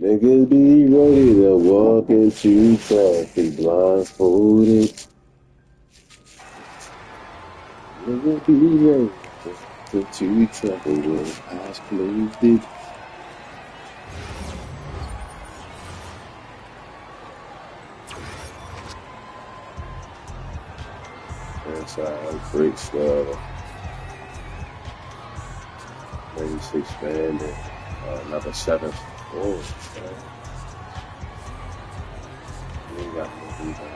Niggas be ready to walk into traffic blindfolded. Niggas be ready to walk into traffic with eyes closed. Inside bricks, 96 man, and another 7-4. We ain't got no rebound.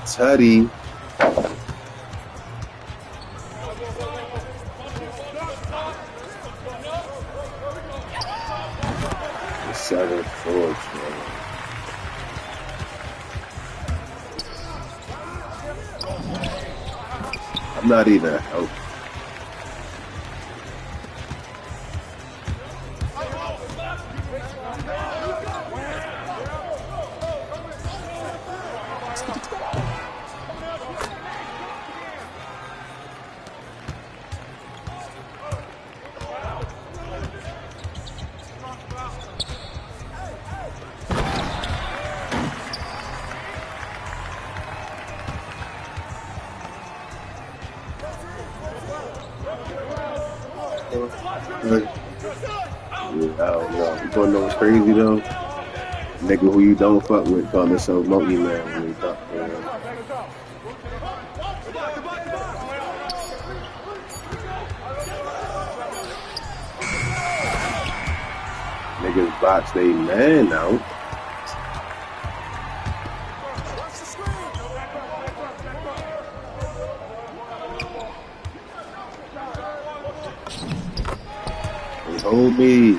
Tutty. The 7-4, I'm not even helping. I don't know. You gonna know what's crazy though? Nigga who you don't fuck with call himself Monkey Man when you talk to him. Niggas box they man out. They hold me.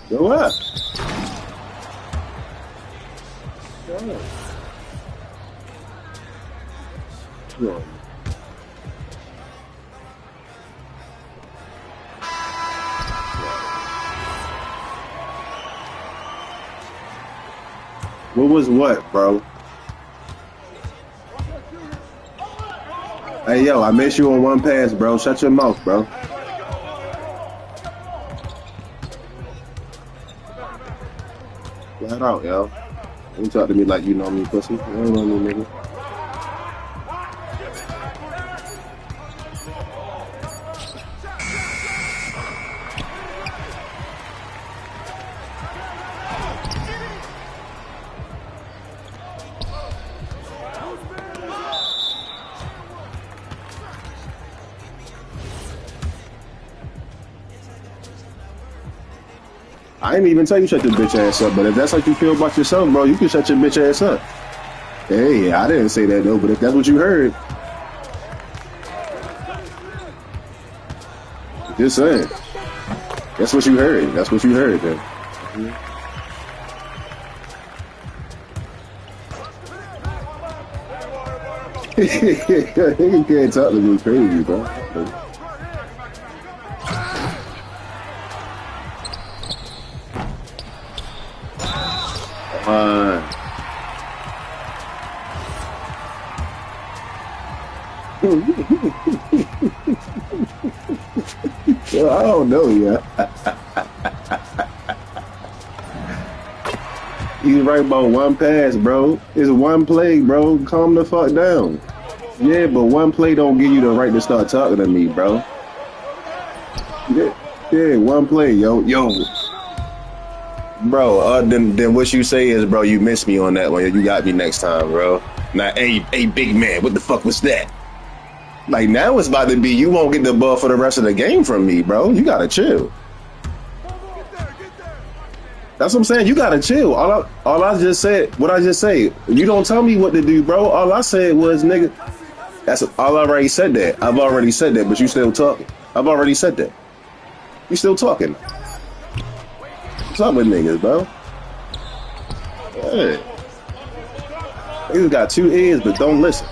Go up. Go on. What was what, bro? Hey, yo, I missed you on one pass, bro. Shut your mouth, bro. Flat out, yo. Don't talk to me like you know me, pussy. You don't know me, nigga. I ain't even tell you shut your bitch ass up, but if that's how you feel about yourself, bro, you can shut your bitch ass up. Hey, I didn't say that though, but if that's what you heard, just saying. That's what you heard. That's what you heard, man. You can't talk to me crazy, bro. Well, I don't know, yeah. He's right about one pass, bro. It's one play, bro. Calm the fuck down. Yeah, but one play don't give you the right to start talking to me, bro. Yeah, one play, yo. Bro, then what you say is, bro, you missed me on that one. You got me next time, bro. Now, hey, big man, what the fuck was that? Like, now it's about to be, you won't get the ball for the rest of the game from me, bro. You gotta chill. That's what I'm saying. You gotta chill. All I just said, what I just say, you don't tell me what to do, bro. All I said was, nigga, that's all I already said that. I've already said that, but you still talking. I've already said that. You still talking. What's up with niggas, bro? Hey. Niggas got two ears, but don't listen.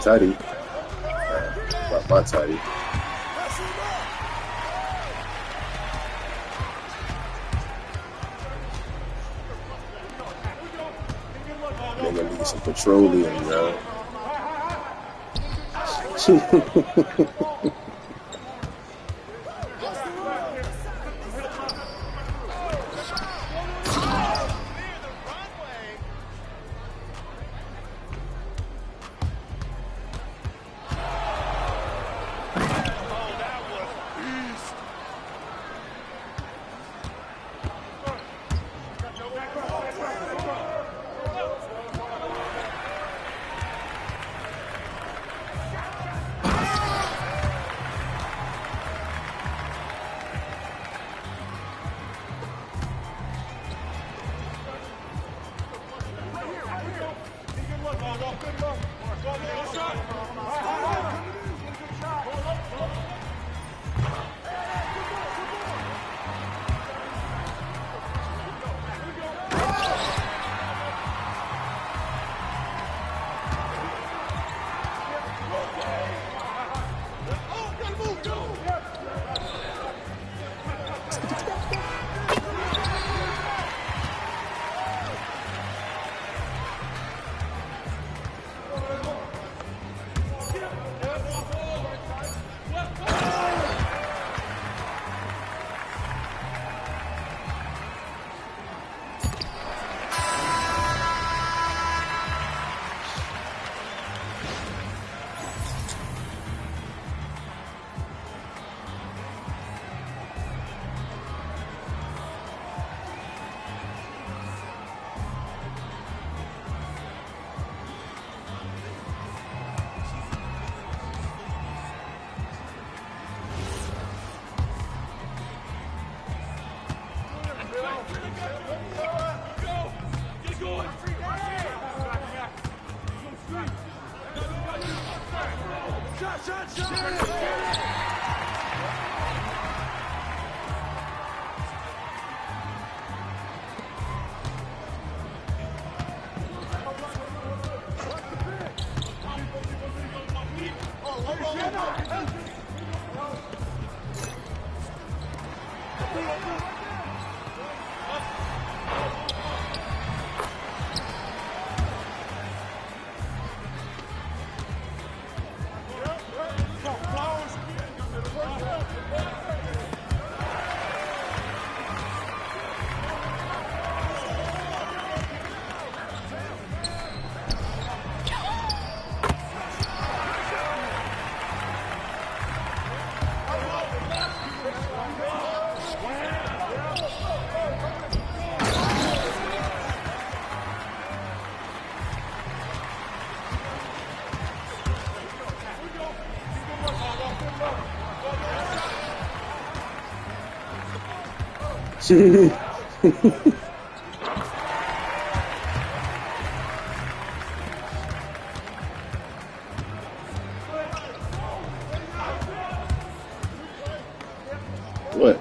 Tidy. My tidy. Nigga need some petroleum, yo. What?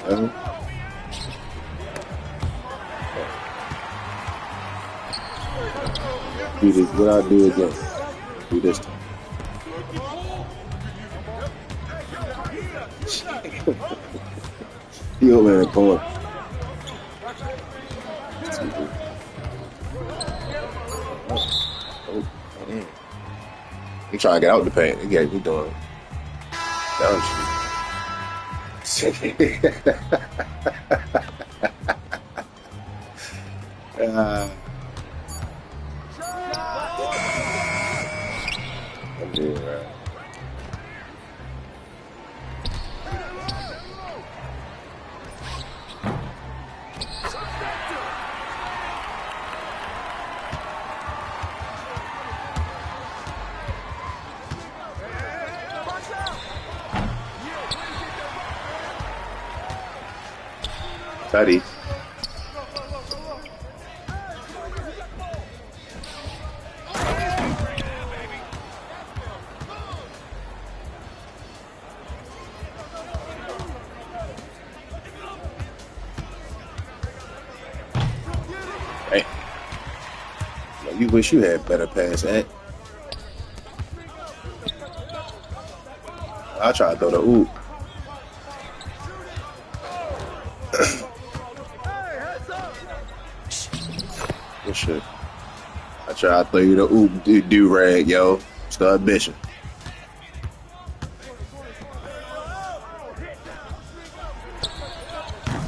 Do this. What I do again? Do this time. You over there going? He trying to get out the paint. He got me doing down shit. Yeah, right. Teddy. Hey. You wish you had better pass, Ant. I try to throw the oop. Good shit. I try to throw you the oop do-rag, yo. Start bitching.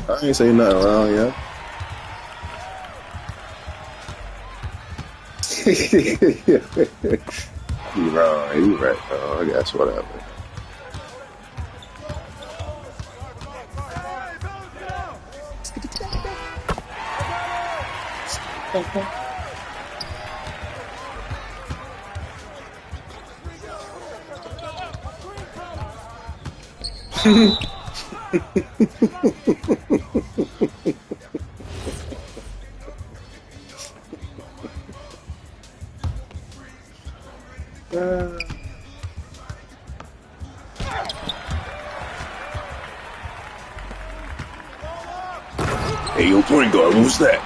I ain't say nothing wrong, yeah. You wrong, you right. Oh, I guess whatever. Hey, yo, point guard, who's that?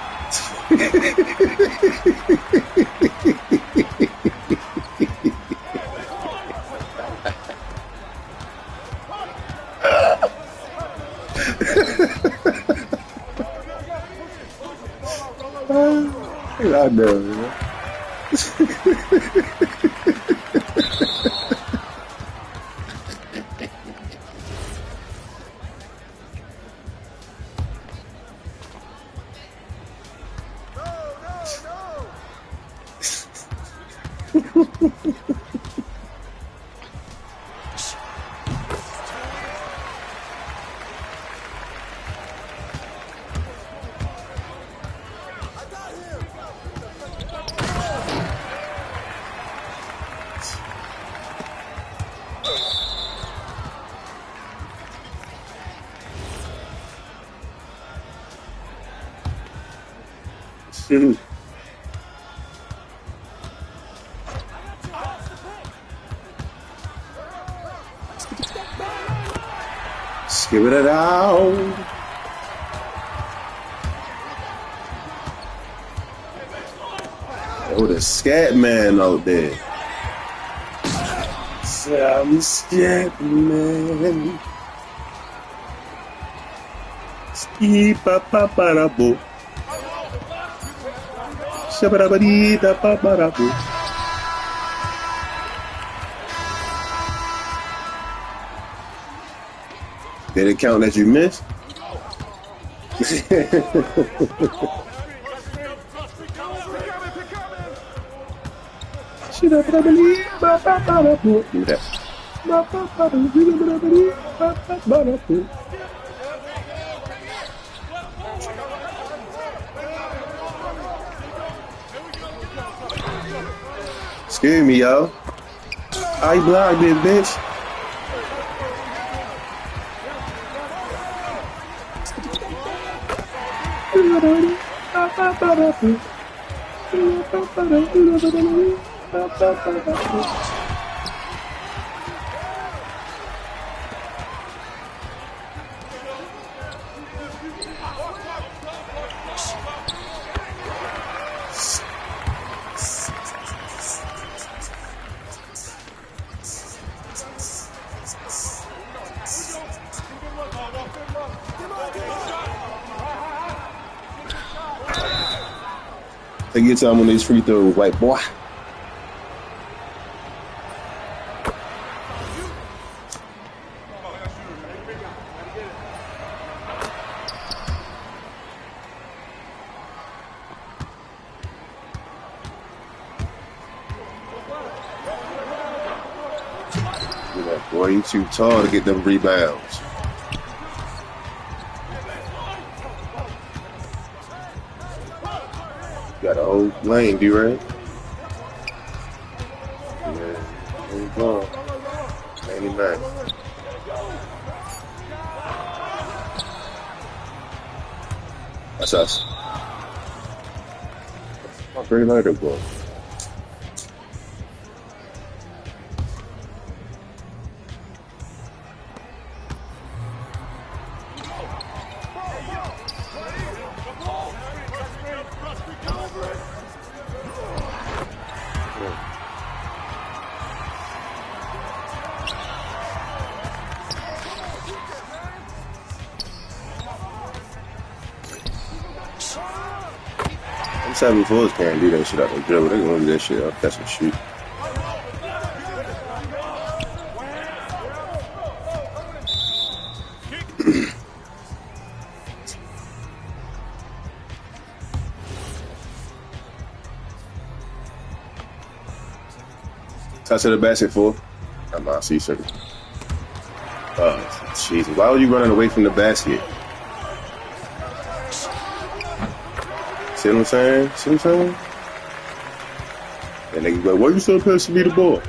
I know, man. Skip it out. Oh, the scat man out there. I'm scat man. Ski pa pa pa da bo. Shabba da pa pa da bo. Did it count that you missed? Do that. Excuse me, yo. I blocked it, bitch. Take your time on these free throws, white boy. Boy, you too tall to get them rebounds. Got a whole lane, D-Ray. Yeah, there you go. 99. That's us. My great lighter, boy. I'm 7-4s can't do that shit out the dribble. They gonna do that shit out. That's a shoot. Touch to the basket for. I'm out. See, sir. Oh, Jesus. Why were you running away from the basket? See what I'm saying? See what I'm saying? And niggas like, why you so supposed to be the ball?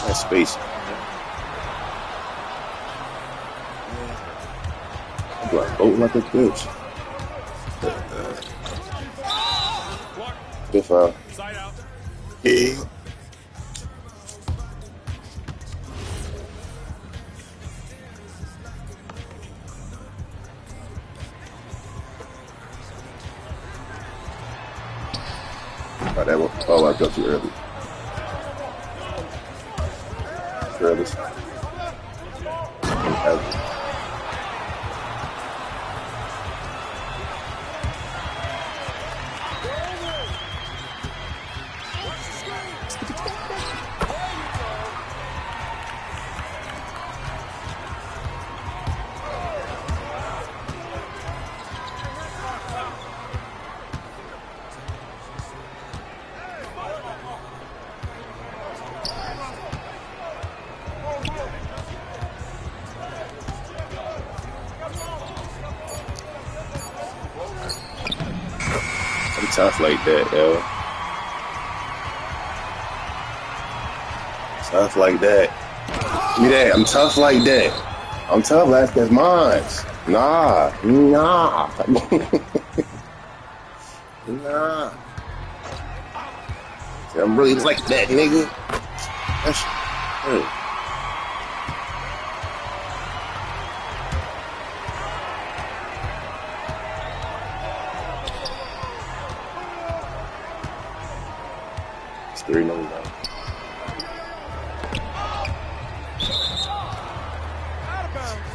That's space. I'm like, voting like a bitch. Good foul. Yeah. Oh, that one. Oh, I got too early. Travis. I'm tough like that, yo. Tough like that. Give me that. I'm tough like that. I'm tough. That's mine. Nah. Nah. I'm really like that, nigga. That's hurt. It's 3-0 now.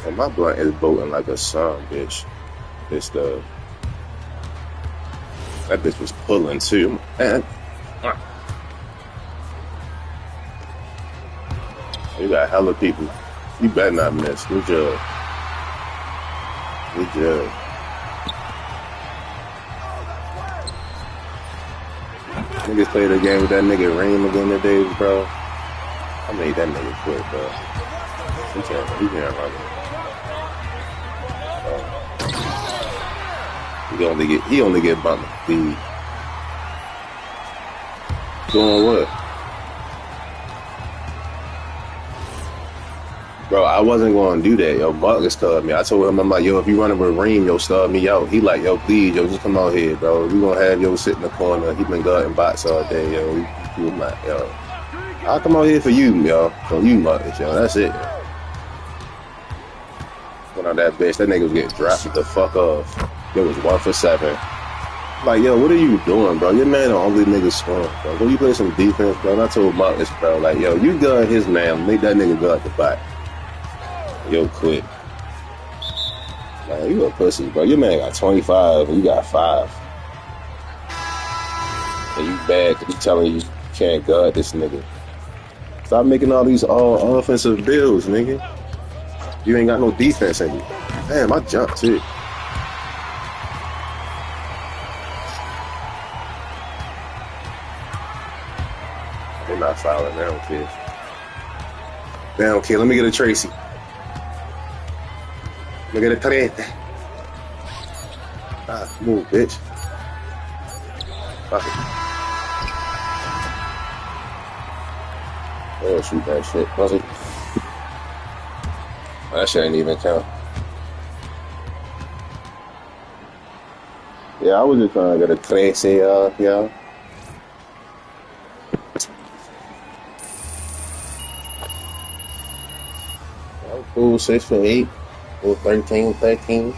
And my blunt is bolting like a son, bitch. It's the that bitch was pulling too. Man, you got hella people. You better not miss. Good job. Good job. Niggas played a game with that nigga Reem again today, bro. I made that nigga quit, bro. He can't run it. He only get bumped. The doing what? Bro, I wasn't going to do that. Yo, Marcus called me. I told him, I'm like, yo, if you running with Reem, yo, stub me out. He like, yo, please, yo, just come out here, bro. We gonna have yo sit in the corner. He been guarding box all day, yo. You like, yo. I'll come out here for you, yo. For you, Marcus, yo. That's it. Went on that bitch. That nigga was getting dropped the fuck off. It was 1 for 7. Like, yo, what are you doing, bro? Your man the only nigga scoring, bro. When you play some defense, bro, and I told Marcus, bro, like, yo, you guard his man. Make that nigga guard the back. Yo, quit. Man, you a pussy, bro. Your man got 25 and you got 5. And you bad because he telling you can't guard this nigga. Stop making all these all offensive builds, nigga. You ain't got no defense in you. Damn, I jumped too. They're not fouling. They don't care. They don't care. Let me get a Tracy. Let me get a Trete. Ah, move, bitch. Fuck it. Oh, shoot that shit. Was it? That shit ain't even count. Yeah, I was just trying to get a Tracy, y'all. Cool, 6 for 8. Cool, 13.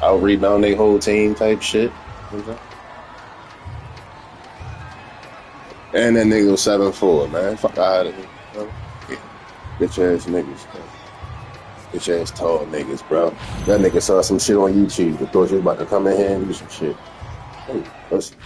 I'll rebound their whole team type shit. And that nigga was 7-4, man. Fuck out of here. Bitch ass niggas, bro. Bitch ass tall niggas, bro. That nigga saw some shit on YouTube. They thought you was about to come in here and do some shit. Hey, listen.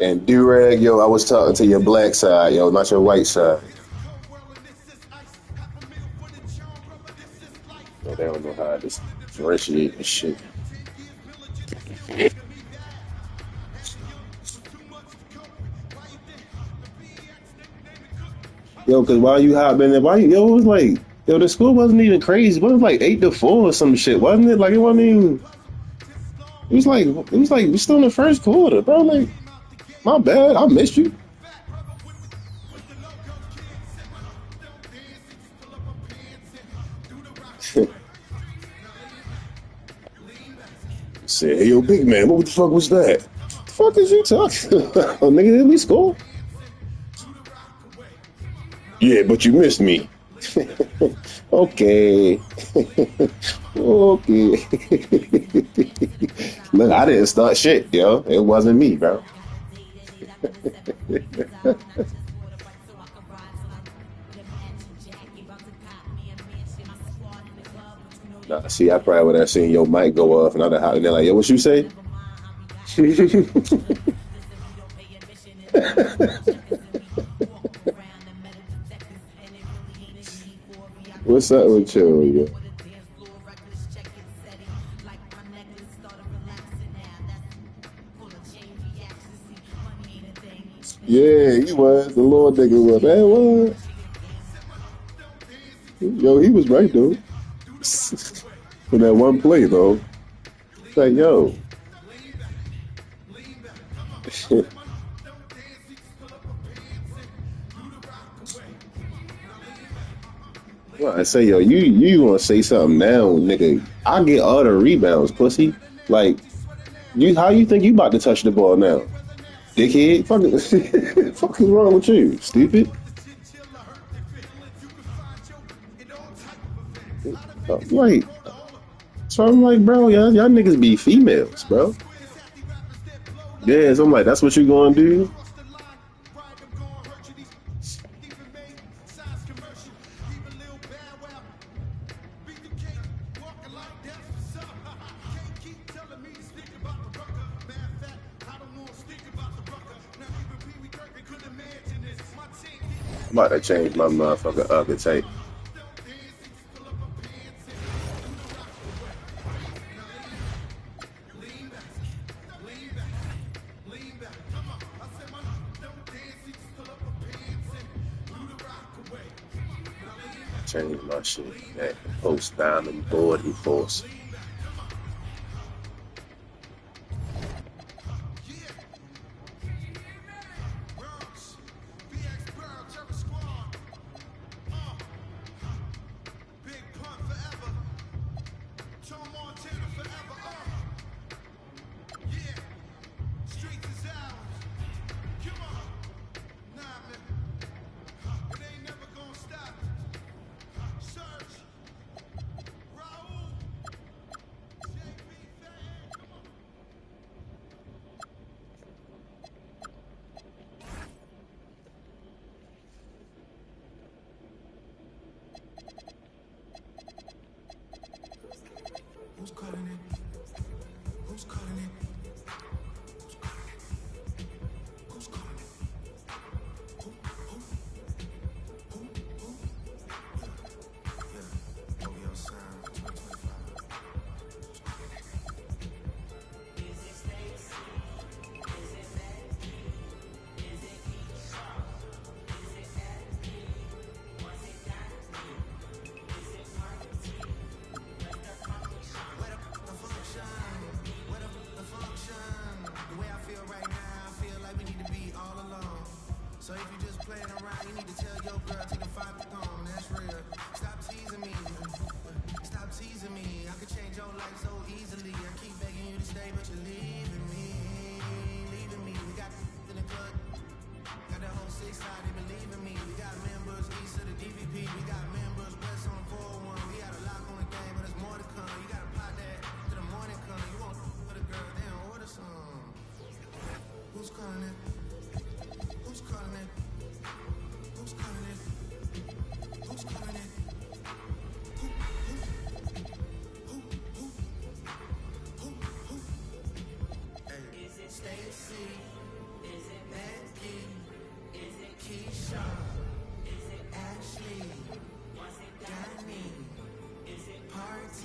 And Durag, yo, I was talking to your black side, yo, not your white side. Yo, they don't know how to differentiate this shit. Yo, cause while you hopping there, yo, it was like, yo, the score wasn't even crazy. It was like 8-4 or some shit, wasn't it? Like it wasn't even. It was like we still in the first quarter, bro. Like, my bad, I missed you. Said, hey, yo, big man, what the fuck was that? What the fuck is you talking about? Nigga, did we score? Yeah, but you missed me. Okay. Okay. Look, I didn't start shit, yo. It wasn't me, bro. Nah, see, I probably would have seen your mic go off and I'd have, and they're like, yo, what you say? What's up with you, yo? Yeah, he was. The Lord nigga was. Man, what? Yo, he was right, though. For that one play, though. It's like, yo. Well, I say, yo, you want to say something now, nigga. I get all the rebounds, pussy. Like, how you think you about to touch the ball now? Dickhead? Fuck is wrong with you, stupid? Like, so I'm like, bro, y'all niggas be females, bro. Yeah, so I'm like, that's what you gonna do? I'm about to change my motherfucking archetype. Change my shit back. Post diamond boarding force.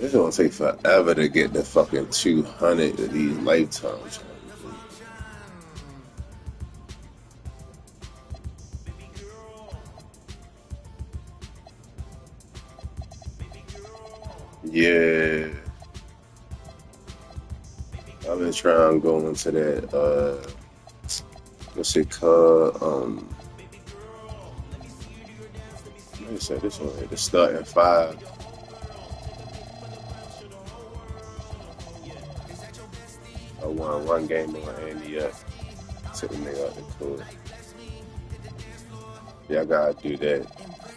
It's gonna take forever to get the fucking 200 of these lifetimes. Yeah, I've been trying to go into that. What's it called? Like I said, this one, the starting five. I won one game on NES. Took the nigga out the court. Yeah, I gotta do that.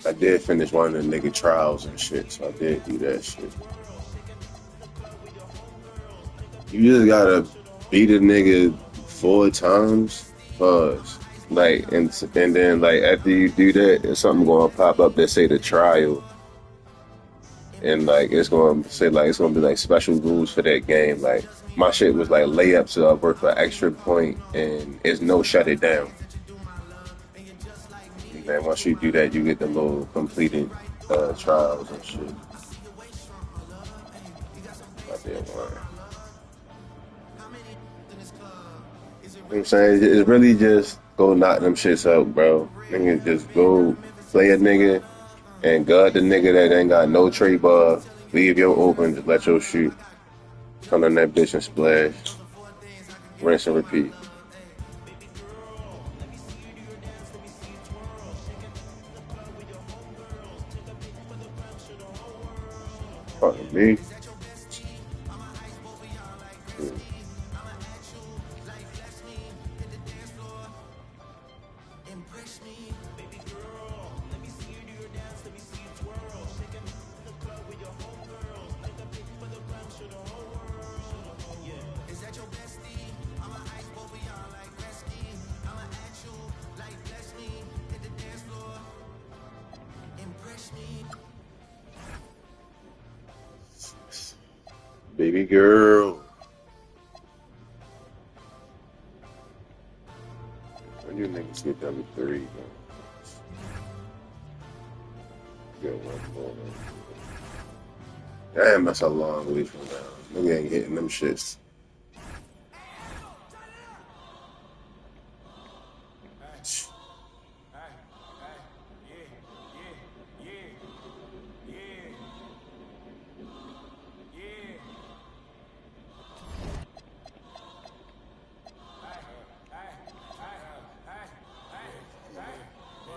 I did finish one of the nigga trials and shit, so I did do that shit. You just gotta beat a nigga 4 times first. Like and then like after you do that, there's something gonna pop up that say the trial. And like it's gonna say like it's gonna be like special rules for that game. Like my shit was like layups worth an extra point and it's no shut it down. And then once you do that you get the little completed trials and shit. I did one. You know what I'm saying? It's really just go knock them shits out, bro. Nigga, just go play a nigga and guard the nigga that ain't got no trade bar. Leave your open, just let your shoot. Come on that bitch and splash. Rinse and repeat. Fucking me. Baby girl. When you niggas get number 3, man. Get one more. Damn, that's a long way from now. Nigga ain't hitting them shits.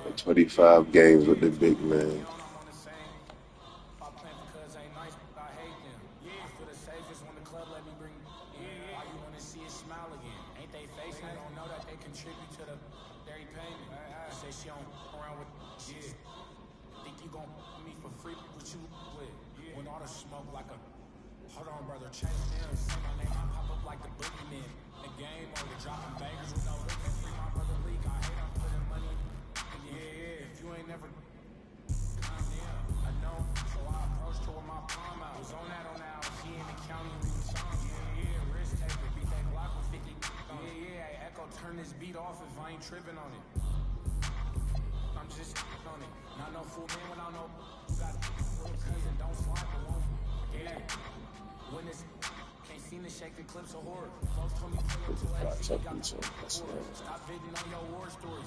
And 25 games with the big man. Hold on, brother, chase them. See my name, I pop up like the boogeyman. The game over, dropping bangers with no hook. Free my brother leak, I hate I'm putting money. Yeah, if you ain't never calm down, I know. So I approached her with my palm out. Was on that, she in the county with the song. Yeah, wrist taper, beat that Glock with 50 on it. Yeah, Echo, turn this beat off if I ain't tripping on it. I'm just on it. Not no fool man when I know you got a little cousin, don't slide, but won't. Yeah. When this can't seem to shake the clips of horror. Folks told me pull up to XC, got the stop bidding on your war stories.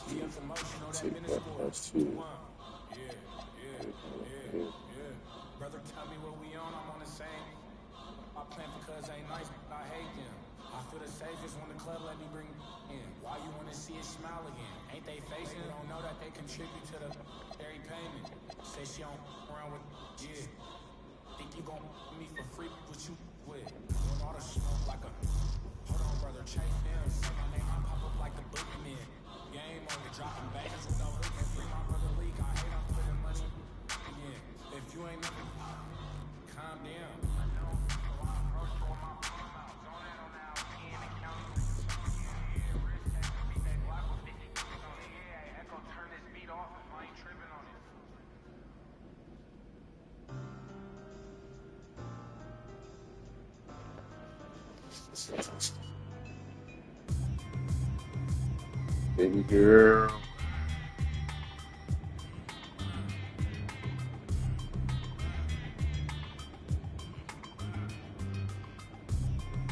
See, emotional, that minute score. Yeah. Brother, tell me what we on, I'm on the same. I plan for cuz ain't nice, but I hate them. I feel the safest when the club let me bring in. Why you wanna see it smile again? Ain't they facing? Don't know that they contribute to the dairy payment. Say she don't around with, yeah. Think you gon' me for free, what you with? Doing all the smoke like a, hold on, brother, chase them. Say my name, I pop up like the boogeyman. Game over, dropping bangers with no hook. Free my brother leak, I hate I'm putting money. Yeah, if you ain't never, calm down. I know, so I approach for my palm out. Zone it on out, he in the county with the song. Yeah, wrist taper, beat that Glock with 50 on it. Yeah, Echo, turn this beat off if I ain't tripping on it. Baby girl.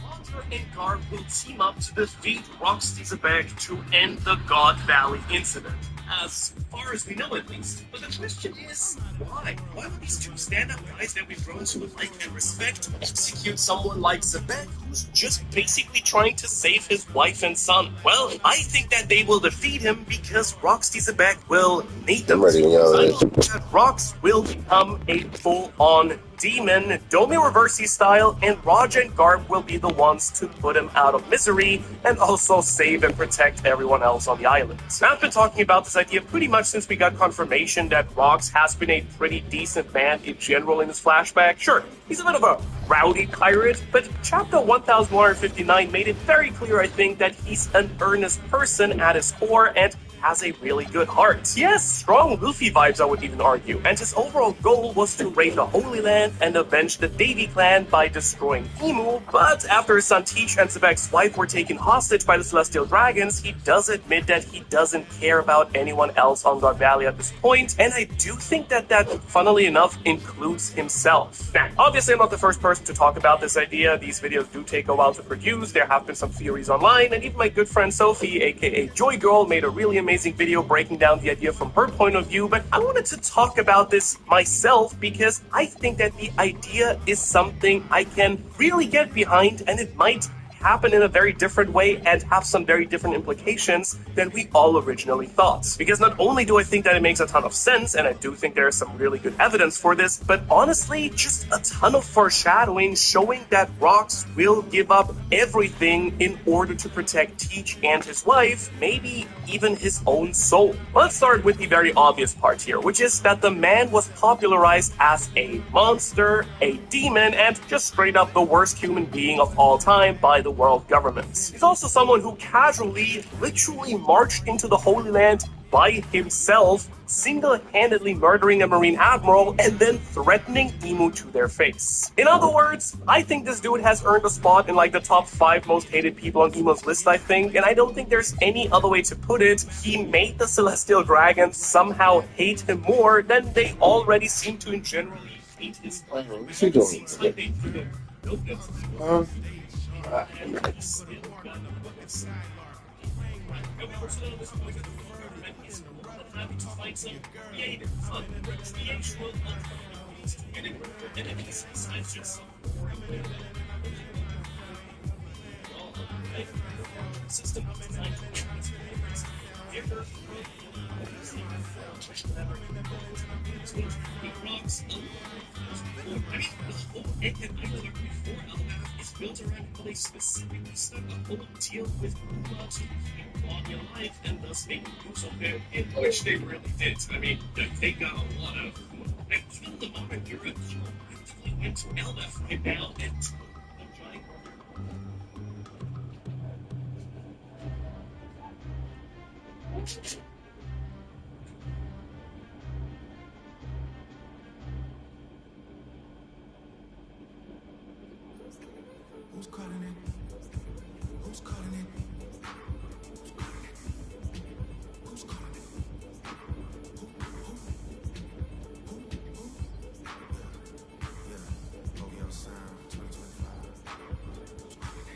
Roger and Garb will team up to defeat Roxy Zabek to end the God Valley incident. As far as we know, at least. But the question is, why? Why would these two stand-up guys that we've grown to like and respect execute someone like Zabek, who's just basically trying to save his wife and son? Well, I think that they will defeat him because Roxy Zabek will need them I'm ready when y'all ready. that Rox will become a full-on demon, Domi Reversi style, and Raj and Garb will be the ones to put him out of misery and also save and protect everyone else on the island. Now, I've been talking about this idea pretty much since we got confirmation that Rox has been a pretty decent man in general in his flashback. Sure, he's a bit of a rowdy pirate, but chapter 1159 made it very clear, I think, that he's an earnest person at his core and has a really good heart. Yes, strong Luffy vibes, I would even argue, and his overall goal was to raid the Holy Land and avenge the Davy clan by destroying Imu, but after his son Teach and Zabek's wife were taken hostage by the Celestial Dragons, he does admit that he doesn't care about anyone else on God Valley at this point, and I do think that that, funnily enough, includes himself. Now, obviously I'm not the first person to talk about this idea. These videos do take a while to produce. There have been some theories online, and even my good friend Sophie, aka Joy Girl, made a really amazing video breaking down the idea from her point of view, but I wanted to talk about this myself because I think that the idea is something I can really get behind, and it might happen in a very different way and have some very different implications than we all originally thought. Because not only do I think that it makes a ton of sense, and I do think there is some really good evidence for this, but honestly, just a ton of foreshadowing showing that Rox will give up everything in order to protect Teach and his wife, maybe even his own soul. Let's start with the very obvious part here, which is that the man was popularized as a monster, a demon, and just straight up the worst human being of all time by the world governments. He's also someone who casually, literally marched into the Holy Land by himself, single-handedly murdering a Marine Admiral and then threatening Emu to their face. In other words, I think this dude has earned a spot in like the top 5 most hated people on Emu's list, I think, and I don't think there's any other way to put it. He made the Celestial Dragons somehow hate him more than they already seem to in generally hate his plan. What's he doing? Seems like they couldn't build it. Having to find some creative, fun, recreational alternatives to getting rid of their enemies besides just system designed to make these favorites differ. Is built around how they specifically stuck a whole deal with Google to keep quality alive and thus make use of them, in which they really did. I mean, they got a lot of. They killed the moment you're good. You went to LF right now and giant. Who's calling it? Who's calling it? Who's calling it? Yeah, OVO Sound 2025. Who's calling it?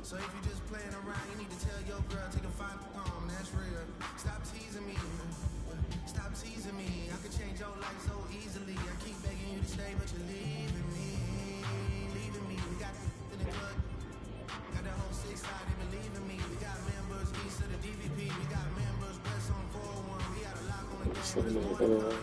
So if you just playing around, you need to tell your girl, take a 5 home, that's real. Stop teasing me, stop teasing me. I could change your life so easily. I keep begging you to stay, but you're leaving me, leaving me. We got in the club, got that whole 6 side, they believe in me. We got members east of the DVP, we got members west on 401. We got a lock on the game, we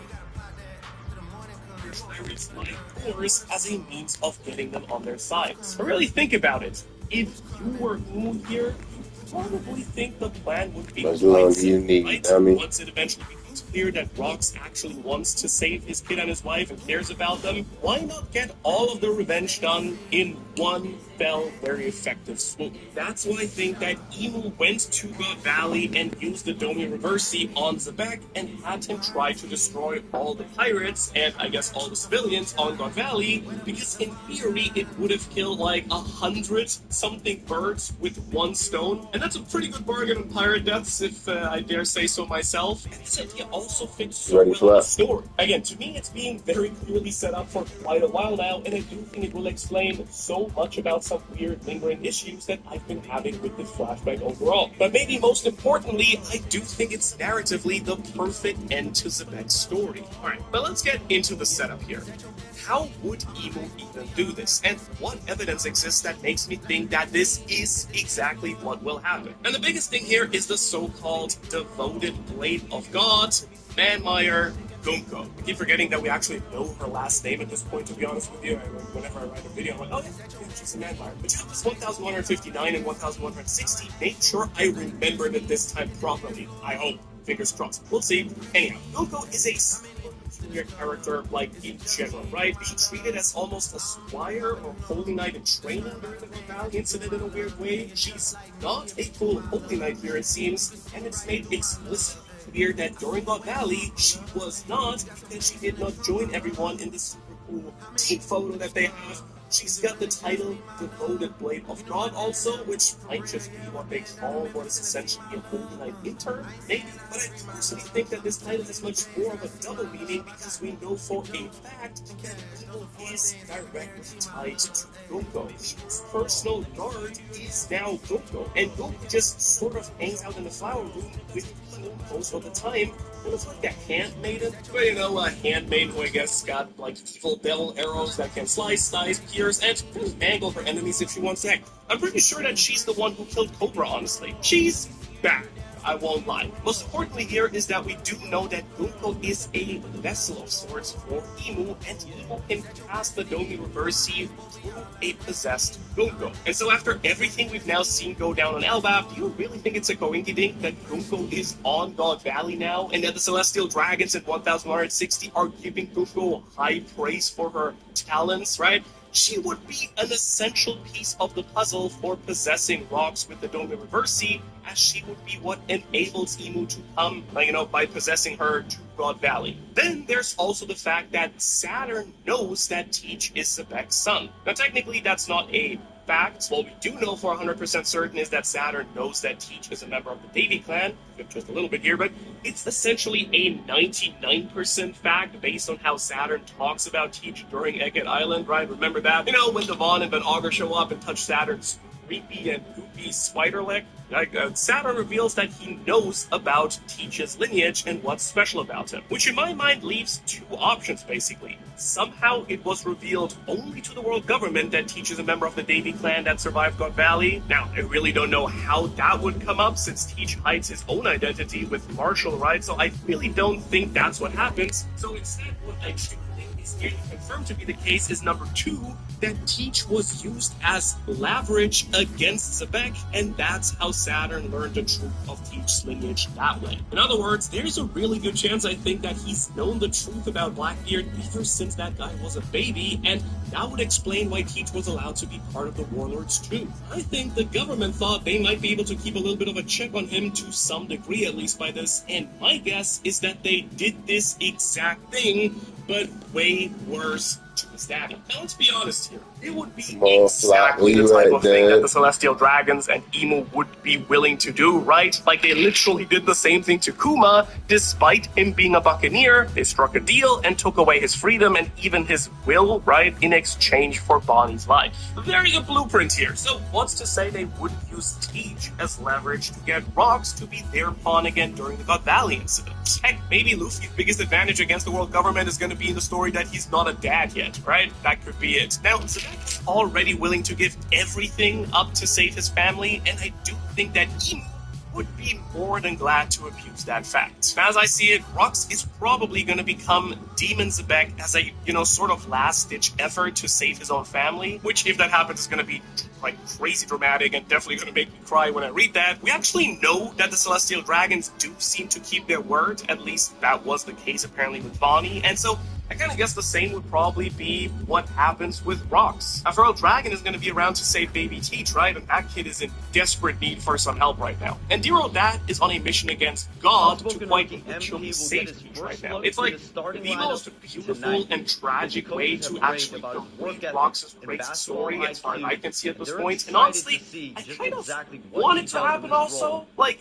gotta plot that to the morning come. Pirates like Force as a means of getting them on their side. But really think about it. If you were Emu here, you probably think the plan would be as long as quite you simple, need, right? I mean. Once it eventually becomes clear that Rox actually wants to save his kid and his wife and cares about them, why not get all of the revenge done in one fell, very effective swoop? That's why I think that Emu went to God Valley and used the Domi Reversi on Zebek and had him try to destroy all the pirates and I guess all the civilians on God Valley, because in theory it would have killed like 100-something birds with one stone, and that's a pretty good bargain on pirate deaths, if I dare say so myself. And this idea also fits so Ready well for in the that? story. Again, to me, it's being very clearly set up for quite a while now, and I do think it will explain so much about some weird lingering issues that I've been having with this flashback overall. But maybe most importantly, I do think it's narratively the perfect end to Zebek's story. Alright, but let's get into the setup here. How would Emu even do this? And what evidence exists that makes me think that this is exactly what will happen? And the biggest thing here is the so-called devoted blade of God, Manmeyer Gunko. I keep forgetting that we actually know her last name at this point, to be honest with you. Whenever I write a video, I'm like, oh yeah, she's a Manmeyer. But chapters 1159 and 1160 make sure I remembered it this time properly. I hope. Fingers crossed. We'll see. Anyhow, Gunko is a peculiar character, like, in general, right? Being treated as almost a squire or holy knight in training during the Valley incident in a weird way. She's not a full holy knight here, it seems, and it's made explicit clear that during God Valley, she was not, because she did not join everyone in this super cool team photo that they have. She's got the title Devoted Blade of God also, which might just be what they call what is essentially a Holy Knight intern, maybe. But I personally think that this title has much more of a double meaning because we know for a fact that Emo is directly tied to Gunko. His personal guard is now Gunko, and Gunko just sort of hangs out in the flower room with Emo most of the time. It was like a handmaiden, well, you know, a handmaiden who I guess got like evil devil arrows that can slice, pierce, and mangle her enemies if she wants to. Heck, I'm pretty sure that she's the one who killed Cobra, honestly. She's bad. I won't lie. Most importantly here is that we do know that Gunko is a vessel of sorts for Imu, and Imu can cast the Domi Reversi through a possessed Gunko. And so after everything we've now seen go down on Elbaf, do you really think it's a coinkydink that Gunko is on God Valley now, and that the Celestial Dragons at 1160 are giving Gunko high praise for her talents, right? She would be an essential piece of the puzzle for possessing rocks with the Domi Reversi, as she would be what enables Imu to come, by possessing her to God Valley. Then there's also the fact that Saturn knows that Teach is Sebek's son. Now technically that's not a fact. What we do know for 100% certain is that Saturn knows that Teach is a member of the Davy clan, just a little bit here, but it's essentially a 99% fact based on how Saturn talks about Teach during Egghead Island, right? Remember that? When Devon and Van Augur show up and touch Saturn's creepy and goopy spider leg, Saturn reveals that he knows about Teach's lineage and what's special about him, which in my mind leaves two options, basically. Somehow it was revealed only to the world government that Teach is a member of the Davy clan that survived God Valley. Now, I really don't know how that would come up, since Teach hides his own identity with Marshall, right? So I really don't think that's what happens. So instead, what I should think is nearly confirmed to be the case is number two, that Teach was used as leverage against Sebek, and that's how Saturn learned the truth of Teach's lineage that way. In other words, there's a really good chance, I think, that he's known the truth about Blackbeard ever since that guy was a baby, and that would explain why Teach was allowed to be part of the Warlords too. I think the government thought they might be able to keep a little bit of a check on him to some degree, at least by this, and my guess is that they did this exact thing, but way worse to his daddy. Now, let's be honest here. It would be exactly the type of thing that the Celestial Dragons and Imu would be willing to do, right? Like, they literally did the same thing to Kuma. Despite him being a Buccaneer, they struck a deal and took away his freedom and even his will, right, in exchange for Bonnie's life. Very good blueprint here. So, what's to say they wouldn't use Teach as leverage to get Rocks to be their pawn again during the God Valley incident? Heck, maybe Luffy's biggest advantage against the world government is going to be in the story that he's not a dad yet, right? That could be it. Now, Sebek is already willing to give everything up to save his family, and I do think that Imu would be more than glad to abuse that fact. As I see it, Rocks is probably going to become Demon Sebek as a, sort of last-ditch effort to save his own family, which, if that happens, is going to be, crazy dramatic and definitely going to make me cry when I read that. We actually know that the Celestial Dragons do seem to keep their word, at least that was the case apparently with Bonnie, and so I kind of guess the same would probably be what happens with Rocks. After all, Dragon is going to be around to save baby Teach, right? And that kid is in desperate need for some help right now. And dear old dad is on a mission against God to quite literally save Teach right now. It's like the most beautiful and tragic way to actually complete Rocks' great story as far as I can see at this point. And honestly, I kind of want it to happen also. Like,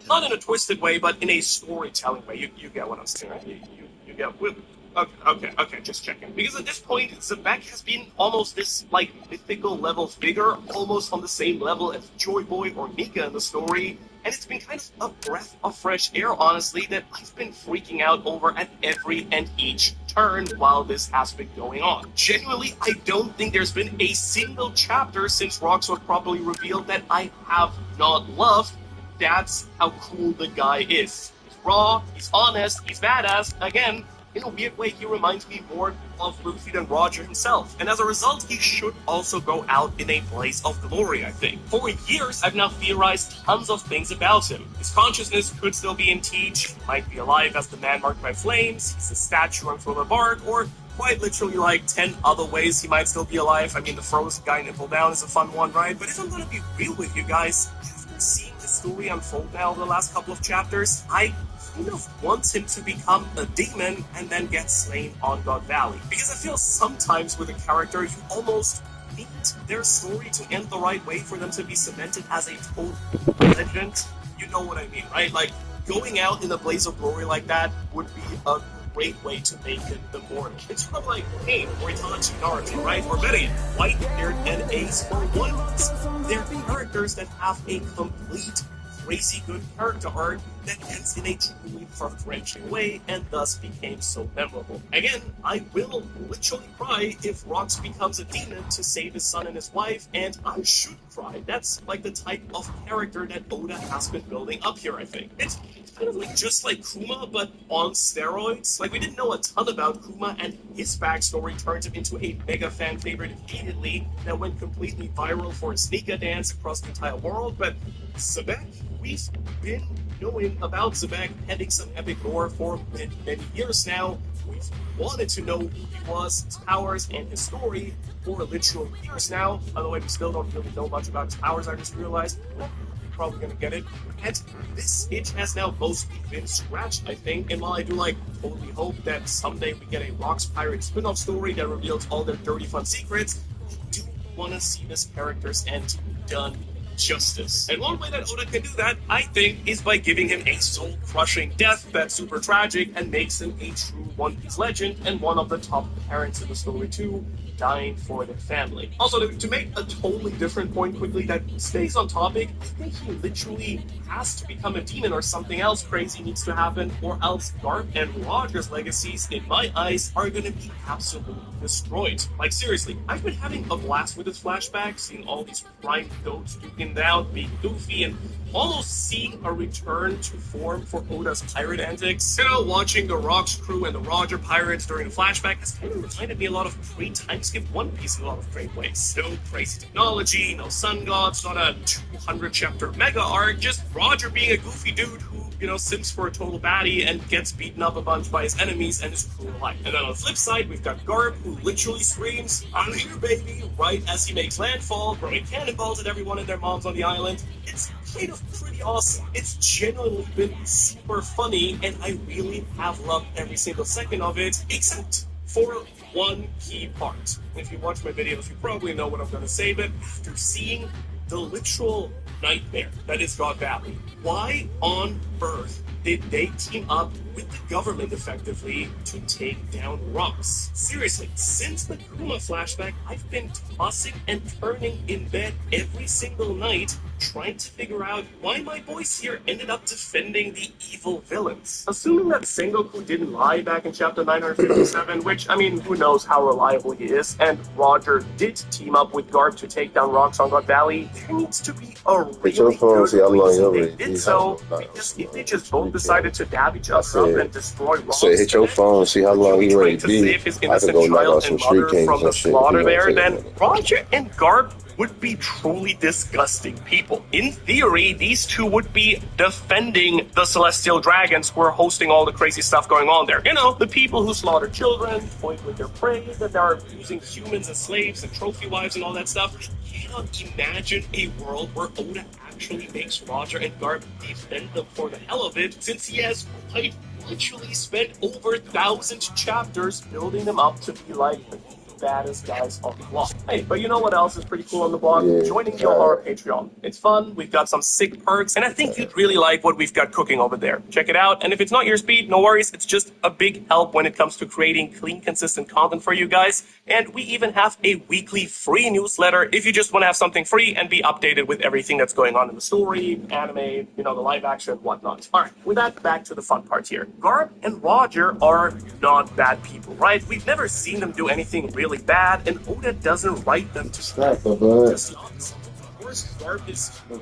not in a twisted way, but in a storytelling way. You get what I'm saying. You get with. Okay, just checking. Because at this point, Sebek has been almost this, mythical level figure, almost on the same level as Joy Boy or Nika in the story, and it's been kind of a breath of fresh air, honestly, that I've been freaking out over at every and each turn while this has been going on. Genuinely, I don't think there's been a single chapter since Rocks was properly revealed that I have not loved. That's how cool the guy is. He's raw, he's honest, he's badass, again, in a weird way, he reminds me more of Luffy than Roger himself. And as a result, he should also go out in a blaze of glory, I think. For years, I've now theorized tons of things about him. His consciousness could still be in Teach, he might be alive as the man marked by flames, he's a statue on Thriller Bark, or quite literally 10 other ways he might still be alive. I mean, the frozen guy nipple down is a fun one, right? But if I'm gonna be real with you guys, after seeing the story unfold now the last couple of chapters, I kind of wants him to become a demon and then get slain on God Valley. Because I feel sometimes with a character, you almost need their story to end the right way for them to be cemented as a total legend. You know what I mean, right? Like, going out in a blaze of glory like that would be a great way to make it immortal. It's sort of like Pain or Itachi Naruto, right? Or better yet, Whitebeard and Ace or One Piece. They're characters that have a complete crazy good character arc that ends in a truly heart-wrenching way and thus became so memorable. Again, I will literally cry if Rox becomes a demon to save his son and his wife, and I should cry. That's like the type of character that Oda has been building up here, I think. It's kind of like just like Kuma, but on steroids. Like, we didn't know a ton about Kuma, and his backstory turned him into a mega fan favorite immediately that went completely viral for his sneaker dance across the entire world, but Xebec, we've been knowing about Xebec having some epic lore for many years now. We've wanted to know who he was, his powers, and his story for literal years now. By the way, we still don't really know much about his powers, I just realized. Well, we're probably gonna get it. And this itch has now mostly been scratched, I think. And while I do totally hope that someday we get a Rox Pirate spin-off story that reveals all their dirty fun secrets, I do want to see this character's end done justice. And one way that Oda can do that, I think, is by giving him a soul-crushing death that's super tragic and makes him a true One Piece legend and one of the top parents in the story too, dying for their family. Also, to make a totally different point quickly that stays on topic, I think he literally has to become a demon or something else crazy needs to happen, or else Garp and Roger's legacies, in my eyes, are gonna be absolutely destroyed. Like, seriously, I've been having a blast with this flashback, seeing all these prime goats duking down, being goofy, and almost seeing a return to form for Oda's pirate antics. You know, watching the Rox crew and the Roger pirates during the flashback has kind of reminded me a lot of pre-timeskip One Piece in a lot of great ways. No crazy technology, no sun gods, not a 200-chapter mega arc, just Roger being a goofy dude who, sims for a total baddie and gets beaten up a bunch by his enemies and his crew alike. And then on the flip side, we've got Garp, who literally screams, "I'm here, baby," right as he makes landfall, throwing cannonballs at everyone and their moms on the island. It's kind of pretty awesome. It's genuinely been super funny, and I really have loved every single second of it, except for one key part. If you watch my videos, you probably know what I'm going to say, but after seeing the literal nightmare that is God Valley, why on earth did they team up with the government effectively to take down Rox? Seriously, since the Kuma flashback, I've been tossing and turning in bed every single night trying to figure out why my boys here ended up defending the evil villains. Assuming that Sengoku didn't lie back in chapter 957, which, who knows how reliable he is, and Roger did team up with Garp to take down Rox on God Valley, there needs to be a really good reason they did so, because if they just both decided to dab each other up and destroy Rox, so hit your phone, see how long he ready to be. Save his innocent child and mother from the slaughter there, then Roger and Garp would be truly disgusting people. In theory, these two would be defending the Celestial Dragons who are hosting all the crazy stuff going on there. The people who slaughter children, toy with their prey, that are using humans as slaves and trophy wives and all that stuff. I cannot imagine a world where Oda actually makes Roger and Garp defend them for the hell of it, since he has quite literally spent over 1,000 chapters building them up to be like the baddest guys on the block. Hey, but you know what else is pretty cool on the block? Joining the Ohara Patreon. It's fun, we've got some sick perks, and I think you'd really like what we've got cooking over there. Check it out, and if it's not your speed, no worries, it's just a big help when it comes to creating clean, consistent content for you guys, and we even have a weekly free newsletter if you just want to have something free and be updated with everything that's going on in the story, anime, the live action, whatnot. Alright, with that, back to the fun part here. Garp and Roger are not bad people, right? We've never seen them do anything really bad, and Oda doesn't write them to Stop, bud. just nonsense. Of course, Garp is pretty.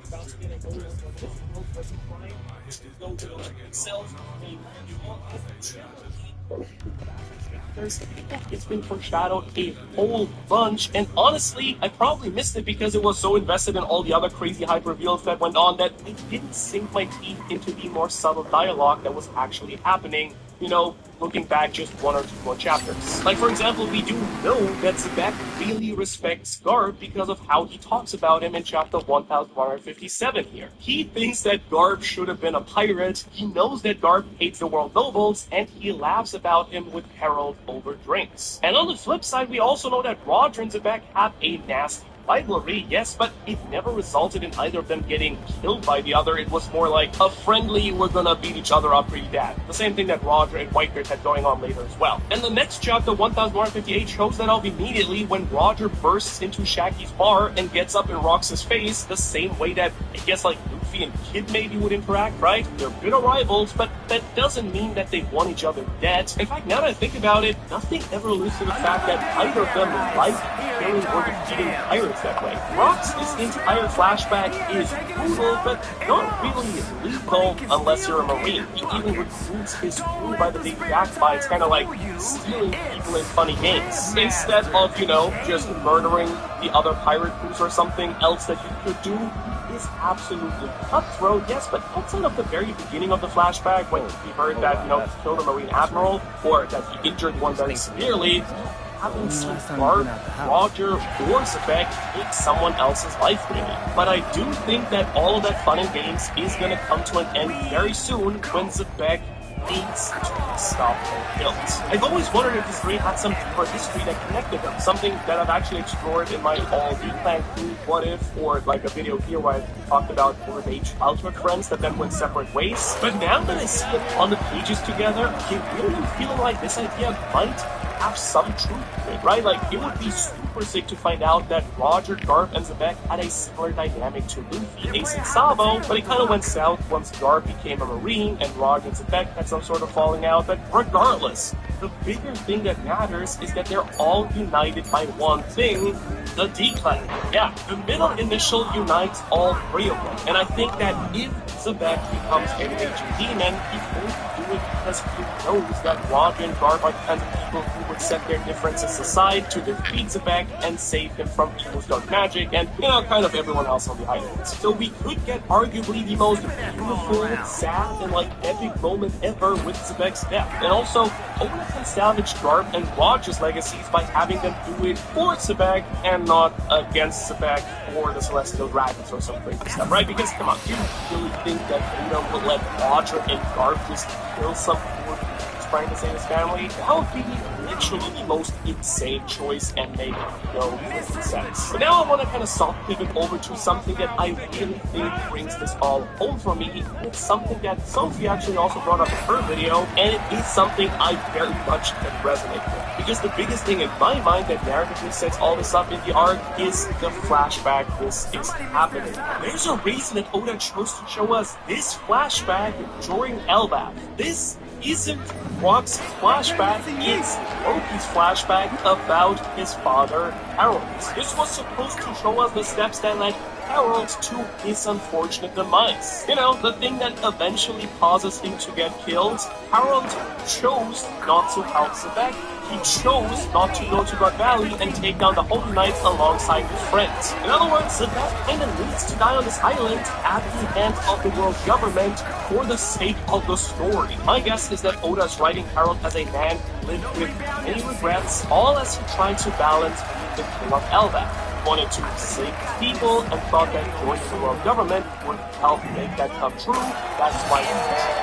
About to get a go to those cells. It's been foreshadowed a whole bunch, and honestly, I probably missed it because it was so invested in all the other crazy hype reveals that went on that I didn't sink my teeth into the more subtle dialogue that was actually happening, you know, looking back just 1 or 2 more chapters. Like, for example, we do know that Zebek really respects Garp because of how he talks about him in chapter 1157 here. He thinks that Garp should have been a pirate, he knows that Garp hates the world nobles, and he laughs about him with Harold over drinks. And on the flip side, we also know that Roger and Zebek have a nasty rivalry, yes, but it never resulted in either of them getting killed by the other. It was more like a friendly, we're gonna beat each other up pretty bad. The same thing that Roger and Whitebeard had going on later as well. And the next chapter, 1158, shows that off immediately when Roger bursts into Shaggy's bar and gets up and rocks his face the same way that, I guess, like Luffy and Kid maybe would interact, right? They're bitter rivals, but that doesn't mean that they want each other dead. In fact, now that I think about it, nothing ever alludes to the fact that either of them liked killing or defeating pirates that way. Rock's entire flashback is brutal, but not really lethal unless you're a Marine. He even recruits his crew by the big back fights, kind of like stealing people in funny games. Instead of, you know, just murdering the other pirate crews or something else that you could do, is absolutely cutthroat, yes, but outside of the very beginning of the flashback, when we heard that, you know, he killed a Marine admiral, or that he injured one very severely, haven't seen Garp, Roger, or Zebek take someone else's life, really. But I do think that all of that fun and games is going to come to an end very soon when Zebek needs to be stopped and killed. I've always wondered if this three had some deeper history that connected them, something that I've actually explored in my all D-Clan crew what if, or like a video here where I talked about Golden Age childhood friends that then went separate ways. But now that I see it on the pages together, I really am feeling like this idea might have some truth to it, right? Like, it would be super sick to find out that Roger, Garp, and Zebek had a similar dynamic to Luffy, Ace, and Sabo, but it kind of went south once Garp became a Marine and Roger and Zebek had some sort of falling out. But regardless, the bigger thing that matters is that they're all united by one thing, the D-Clan. Yeah, the middle initial unites all three of them, and I think that if Zebek becomes a major demon, he's going to do it because he knows that Roger and Garp are the kinds of people who would set their differences aside to defeat Zebek and save him from evil's dark magic and, you know, kind of everyone else on the island. So we could get arguably the most beautiful, sad, and like epic moment ever with Zebek's death. And also, Oda can salvage Garp and Roger's legacies by having them do it for Zebek and not against Zebek or the Celestial Dragons or some crazy stuff, right? Because, come on, do you really think that Oda will let Roger and Garp just kill some poor who's trying to save his family? That would be literally the most insane choice and make no freaking sense. But now I want to kind of soft pivot over to something that I really think brings this all home for me. It's something that Sophie actually also brought up in her video, and it is something I very much can resonate with. Because the biggest thing in my mind that narratively sets all this up in the arc is the flashback this is happening. There's a reason that Oda chose to show us this flashback during Elbaf. This isn't Rock's flashback, it's Loki's flashback about his father, Harold. This was supposed to show us the steps that led Harold to his unfortunate demise. You know, the thing that eventually causes him to get killed. Harold chose not to help Zebek. He chose not to go to God Valley and take down the Holy Knights alongside his friends. In other words, Zebek kinda needs to die on this island at the hands of the world government for the sake of the story. My guess is that Oda is writing Harold as a man who lived with many regrets, all as he tried to balance being the king of Elbaf. Wanted to save people and thought that joining the world government would help make that come true. That's why he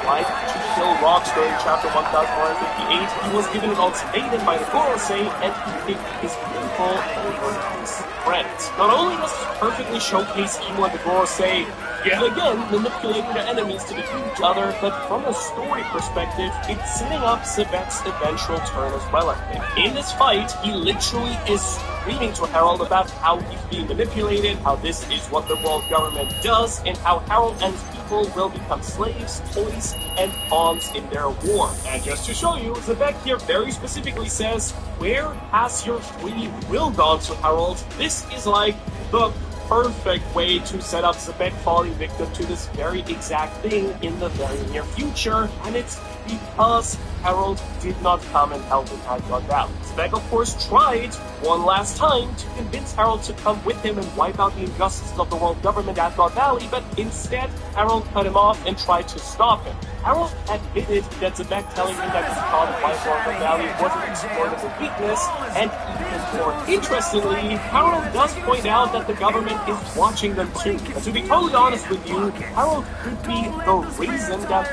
tried to kill Rocks during chapter 1158. He was given an ultimatum by the Gorosei and he picked his people over his friends. Not only does this perfectly showcase Imo and the Gorosei yet again manipulating their enemies to defeat each other, but from a story perspective, it's setting up Zebek's eventual turn as well, I think. In this fight, he literally is screaming to Harold about how he's being manipulated, how this is what the world government does, and how Harold and his people will become slaves, toys, and pawns in their war. And just to show you, Zebek here very specifically says, "Where has your free will gone to, Harold?" This is like the perfect way to set up Zebek falling victim to this very exact thing in the very near future, and it's because Harold did not come and help him at God Valley. Zebek, of course, tried one last time to convince Harold to come with him and wipe out the injustices of the world government at God Valley, but instead, Harold cut him off and tried to stop him. Harold admitted that Zebek telling him that his child wipe out God Valley wasn't exploiting a weakness, and even more interestingly, Harold does point out that the government is watching them too. And to be totally honest with you, Harold could be the reason that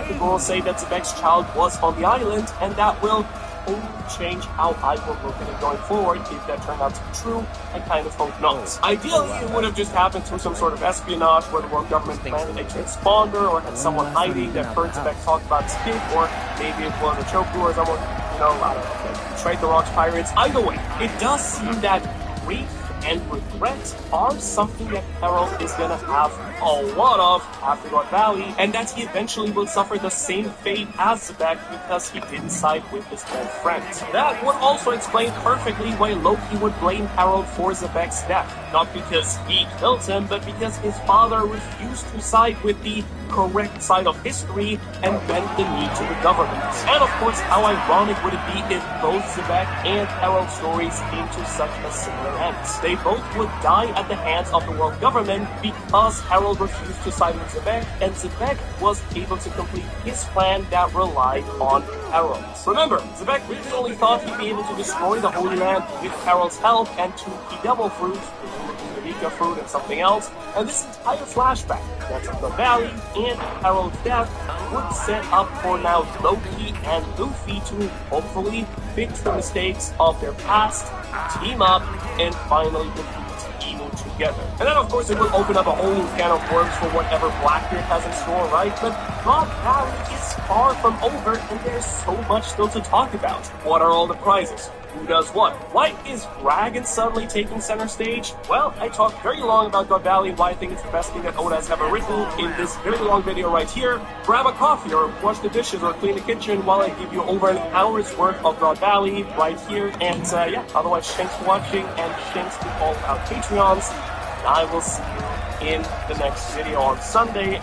people will say that Zebek's child was on the island, and that will only change how I will look at it going forward if that turned out to be true. I kind of hope not. Ideally, it would have just happened through some sort of espionage where the world government planted a transponder or had someone hiding that heard Zebek talk about his kid, or maybe it was a Choku or someone, I don't know, betrayed the Rocks Pirates. Either way, it does seem that grief and regret are something that Harold is gonna have a lot of after God Valley, and that he eventually will suffer the same fate as Zebek because he didn't side with his dead friend. That would also explain perfectly why Loki would blame Harold for Zebek's death. Not because he killed him, but because his father refused to side with the correct side of history and bend the knee to the government. And of course, how ironic would it be if both Zebek and Harold's stories came to such a similar end? They both would die at the hands of the world government because Harold refused to side with Zebek, and Zebek was able to complete his plan that relied on Harold. Remember, Zebek originally thought he'd be able to destroy the Holy Land with Harold's help and 2 key devil fruits, the Vika fruit and something else, and this entire flashback, that's the Valley and Harold's death, would set up for now Loki and Luffy to hopefully fix the mistakes of their past, team up, and finally defeat evil together. And then of course it will open up a whole new can of worms for whatever Blackbeard has in store, right? But God Valley is far from over, and there's so much still to talk about. What are all the prizes? Who does what? Why is Dragon suddenly taking center stage? Well, I talked very long about God Valley, why I think it's the best thing that Oda has ever written in this very long video right here. Grab a coffee or wash the dishes or clean the kitchen while I give you over an hour's worth of God Valley right here. And yeah, otherwise thanks for watching, and thanks to all our Patreons. I will see you in the next video on Sunday.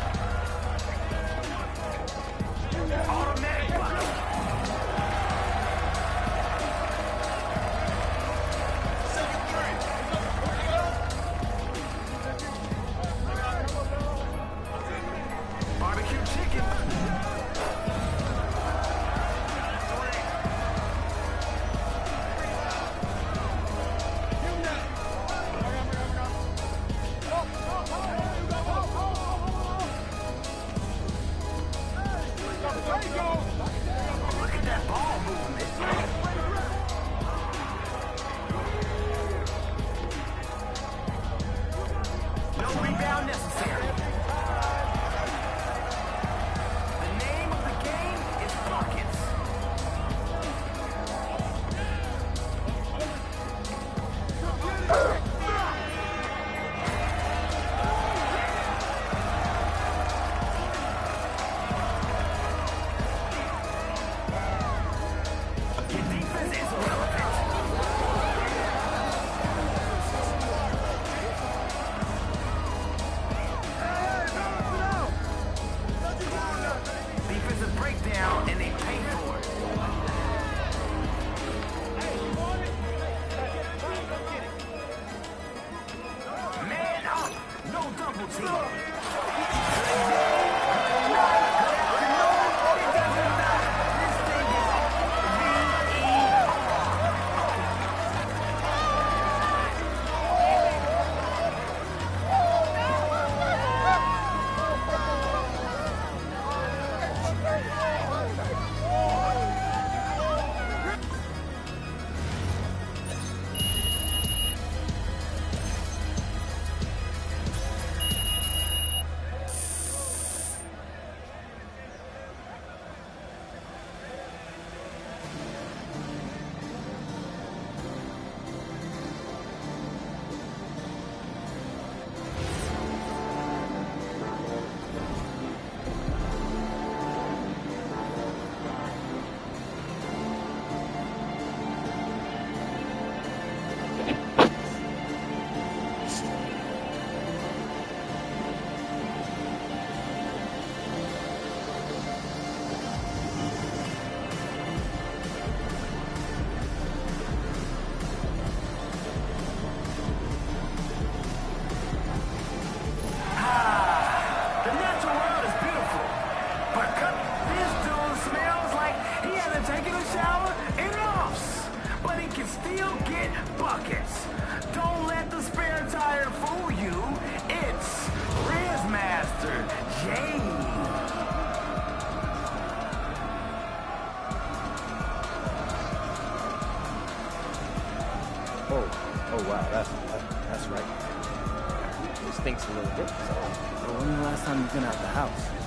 stinks a little bit. So. Well, when was the last time you've been out the house?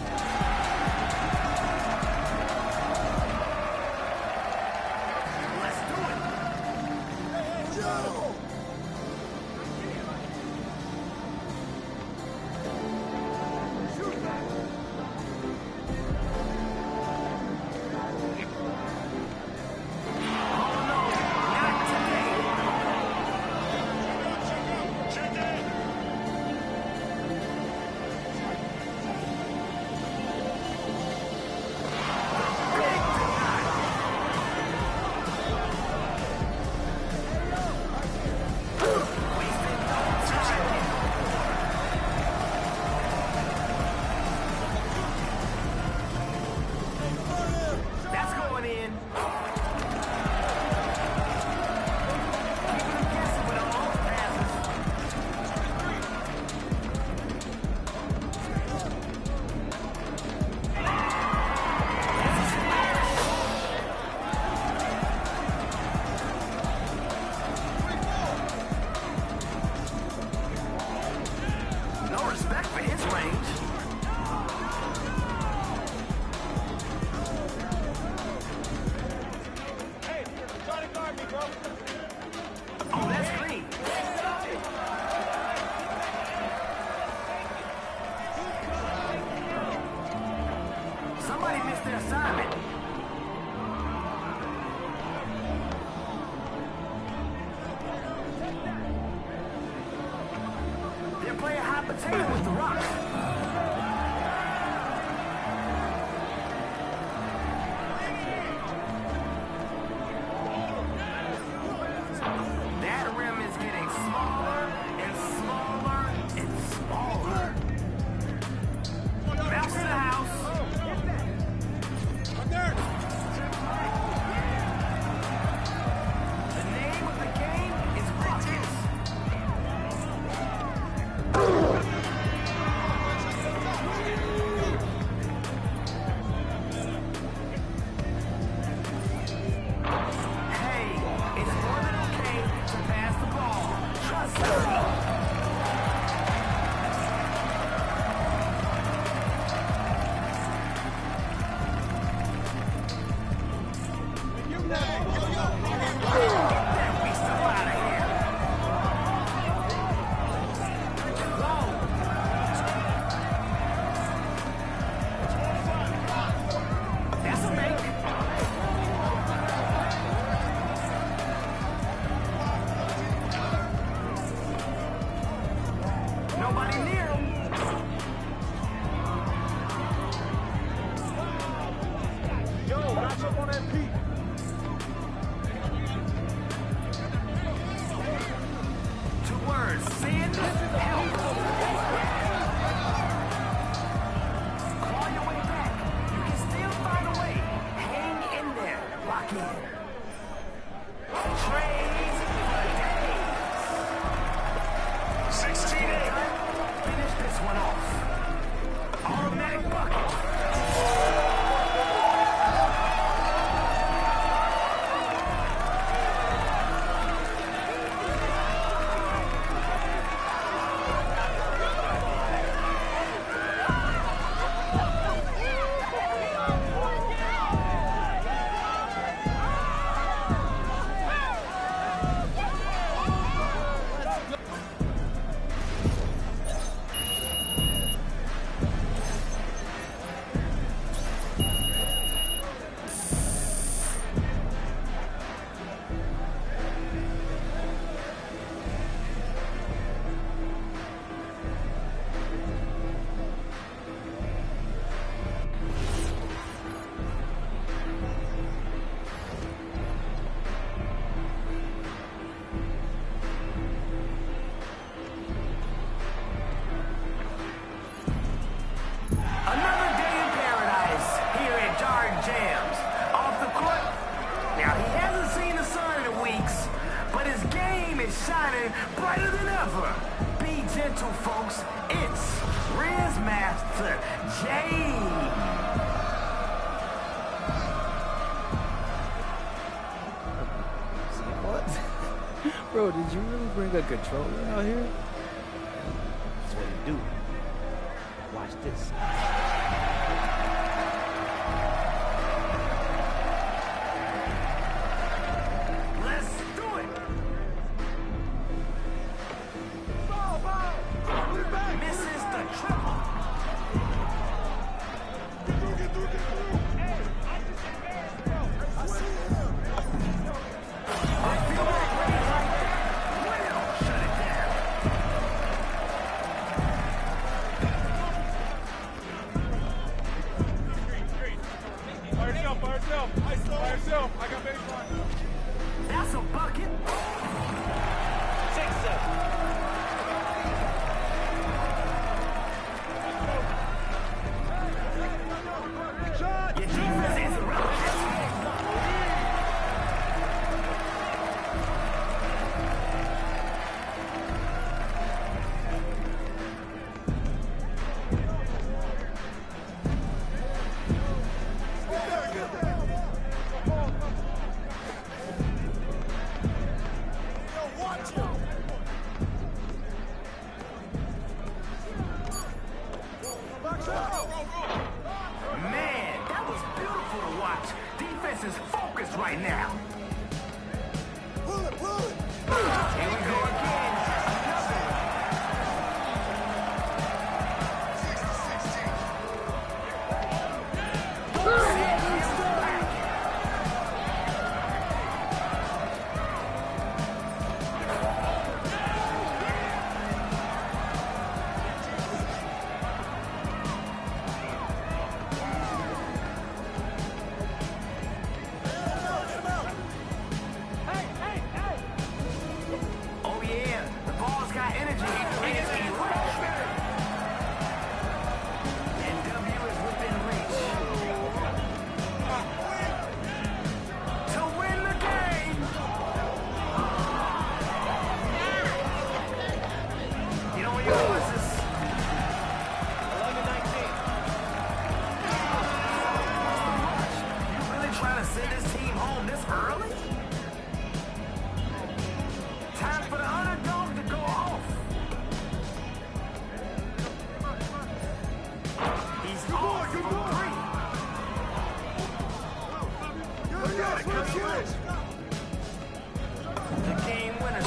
Bro, did you really bring a controller out here? That's what do. Watch this. Let's do it! Ball! Misses the triple. I got baseline. That's a bucket. 6-7. Your defense is irrelevant. Man, that was beautiful to watch. Defense is focused right now. Pull it, pull it. Here we go again. Oh yeah, the ball's got energy. It's electric. NW is within reach. To win the game. You know your horses. 11-19. You really trying to send this team home this early? Time for the underdog to go off. He's off for three. The game winner.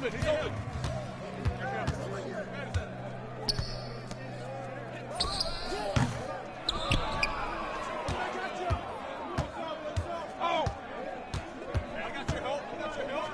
open. He's open. Oh! I got your help. I got your help.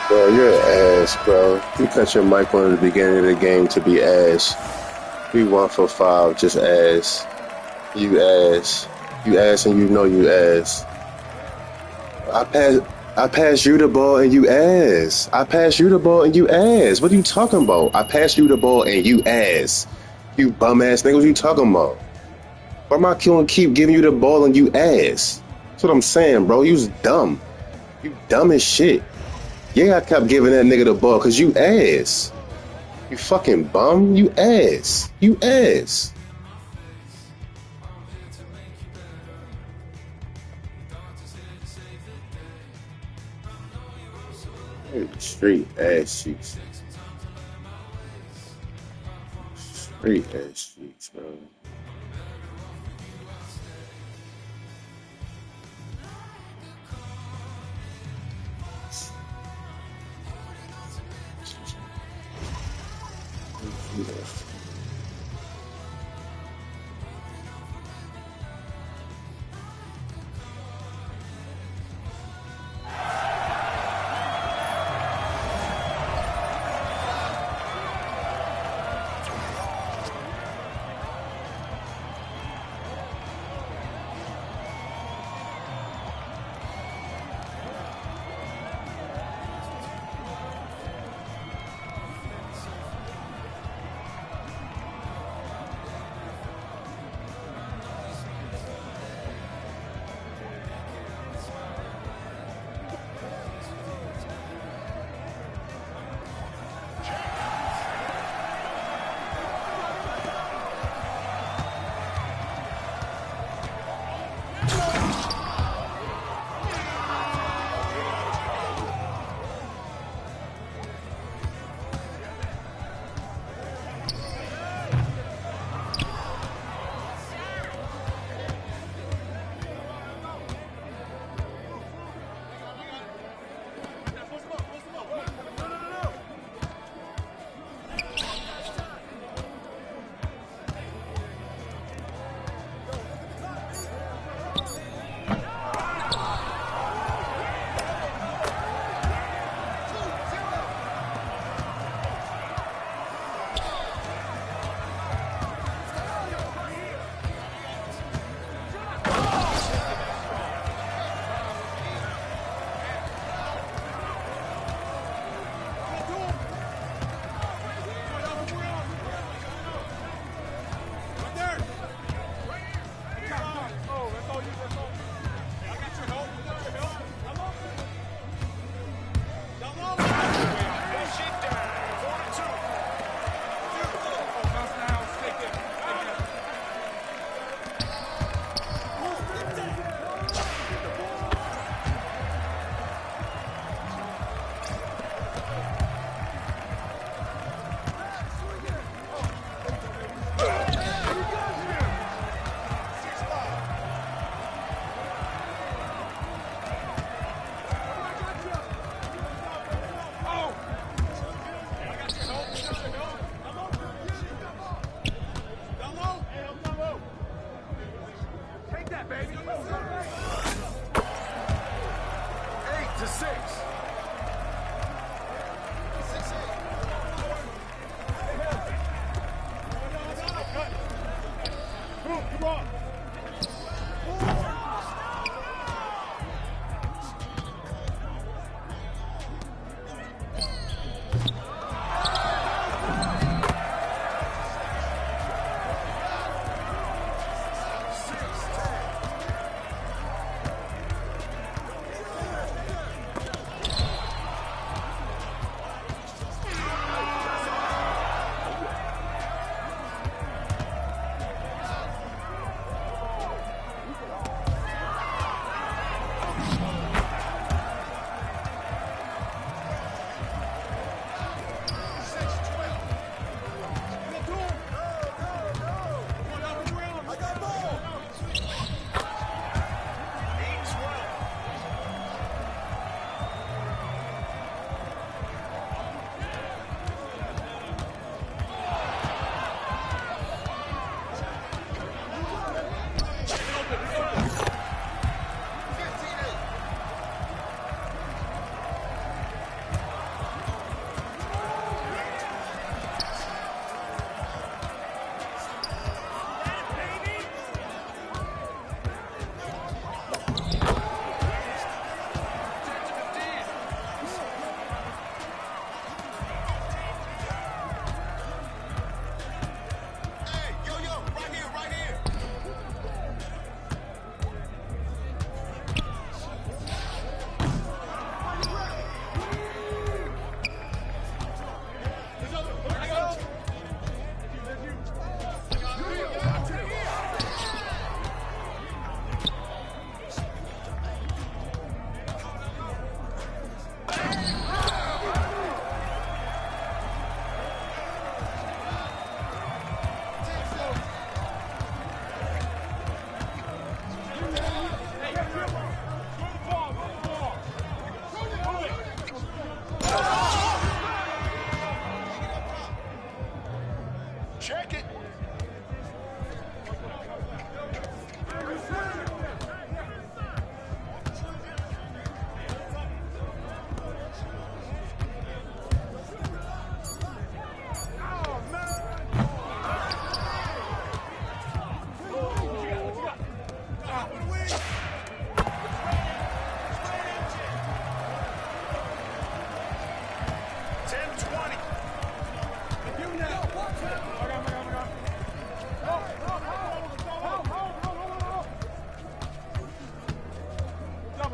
Bro, you're an ass, bro. You cut your mic on at the beginning of the game to be ass. We 1 for 5, just ass. You ass. You ass and you know you ass. I passed you the ball and you ass. I passed you the ball and you ass. What are you talking about? I passed you the ball and you ass. You bum ass nigga, what you talking about? Why am I gonna keep giving you the ball and you ass? That's what I'm saying, bro. You's dumb. You dumb as shit. Yeah, I kept giving that nigga the ball because you ass. You fucking bum. You ass. You ass. Straight ass cheeks. Straight ass cheeks, bro.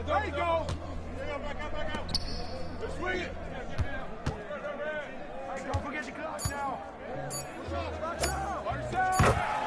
There you go. Back out. Let's swing it. Hey, don't forget the clutch now. Watch out. Watch out.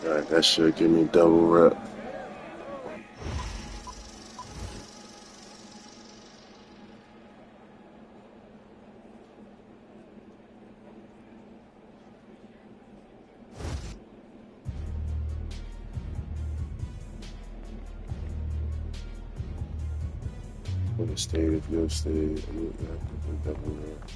Alright, that should give me double rep. For the state, if you'll stay, you have to double rep.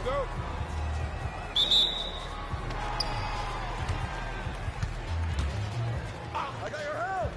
Go. I got your help.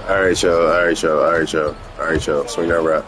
All right, y'all. All right, y'all. All right, y'all. All right, y'all. Swing that rap.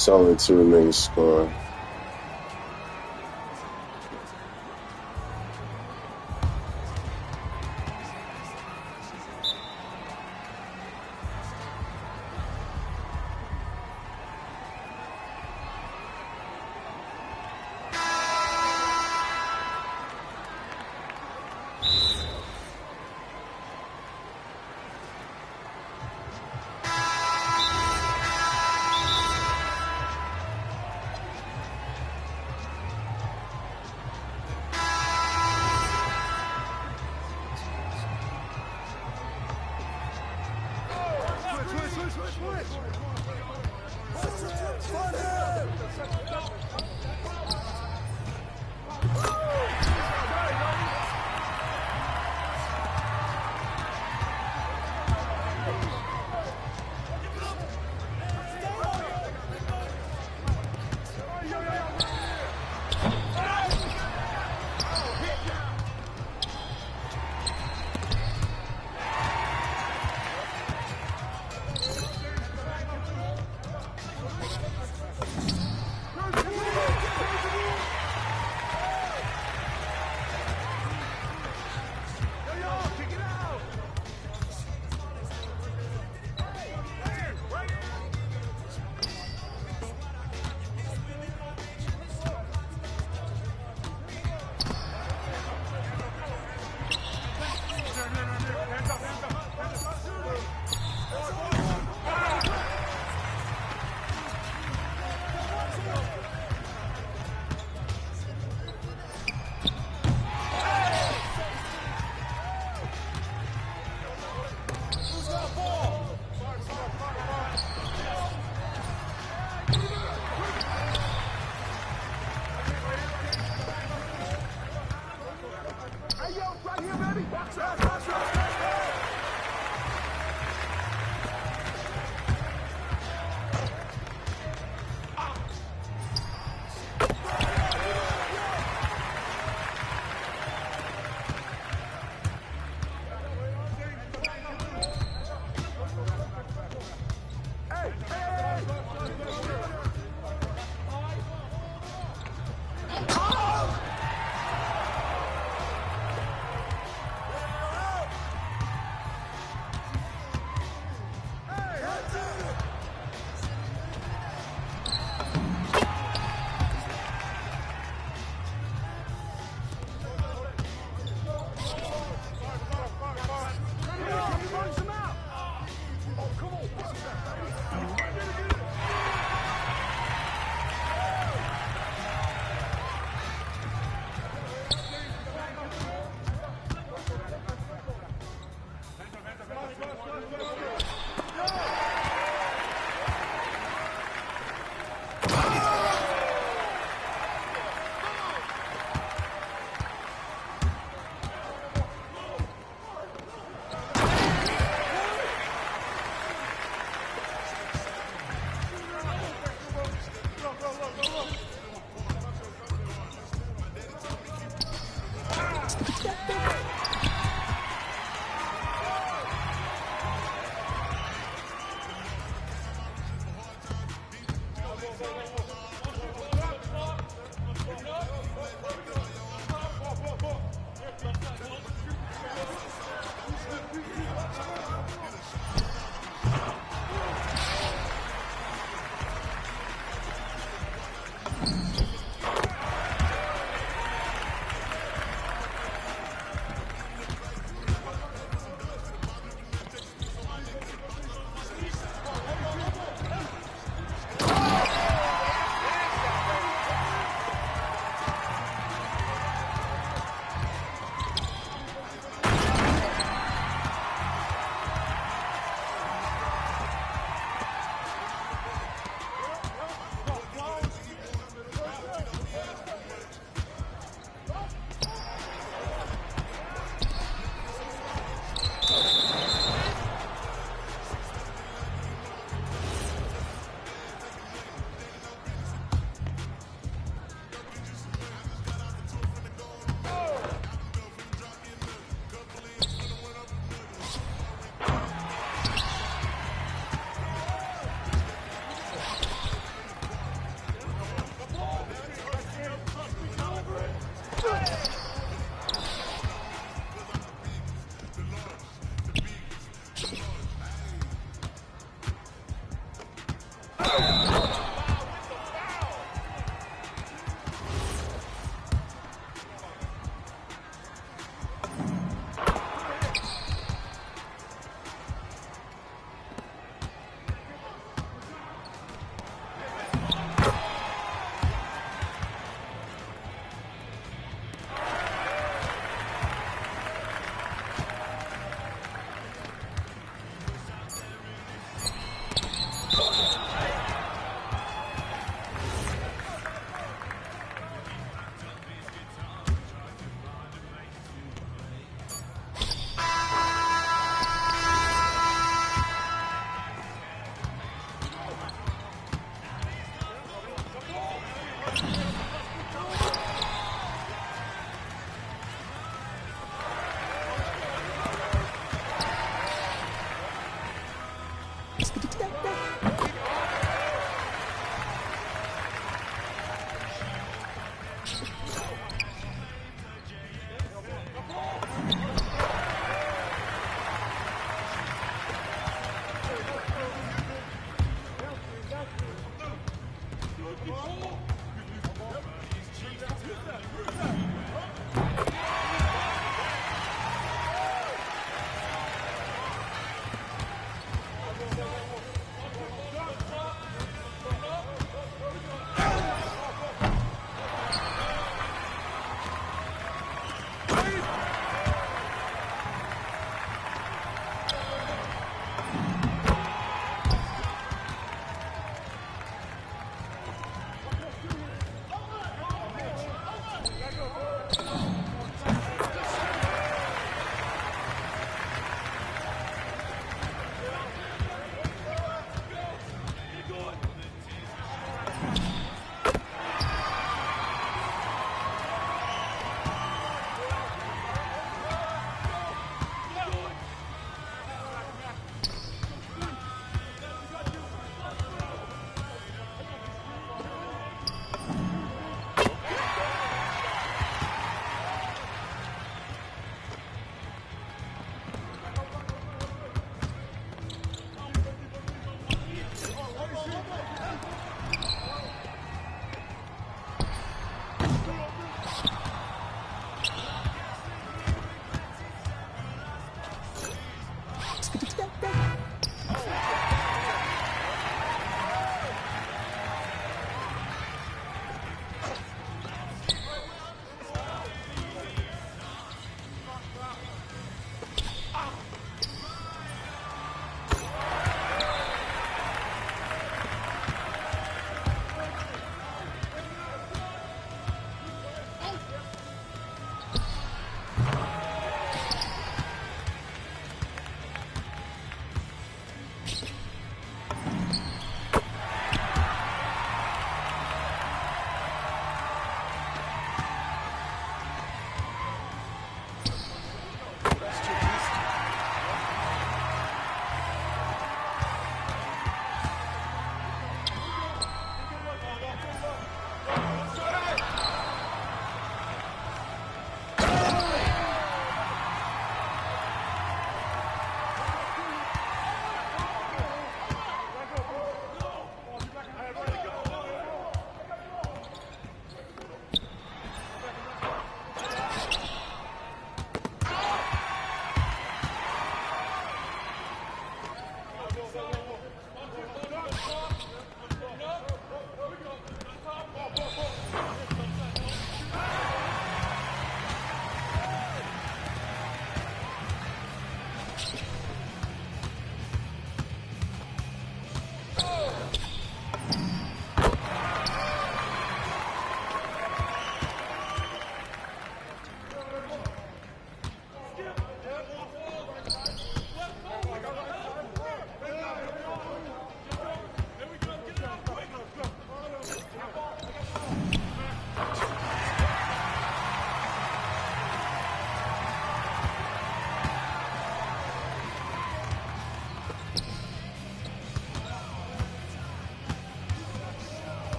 It's only 2 niggas scoring.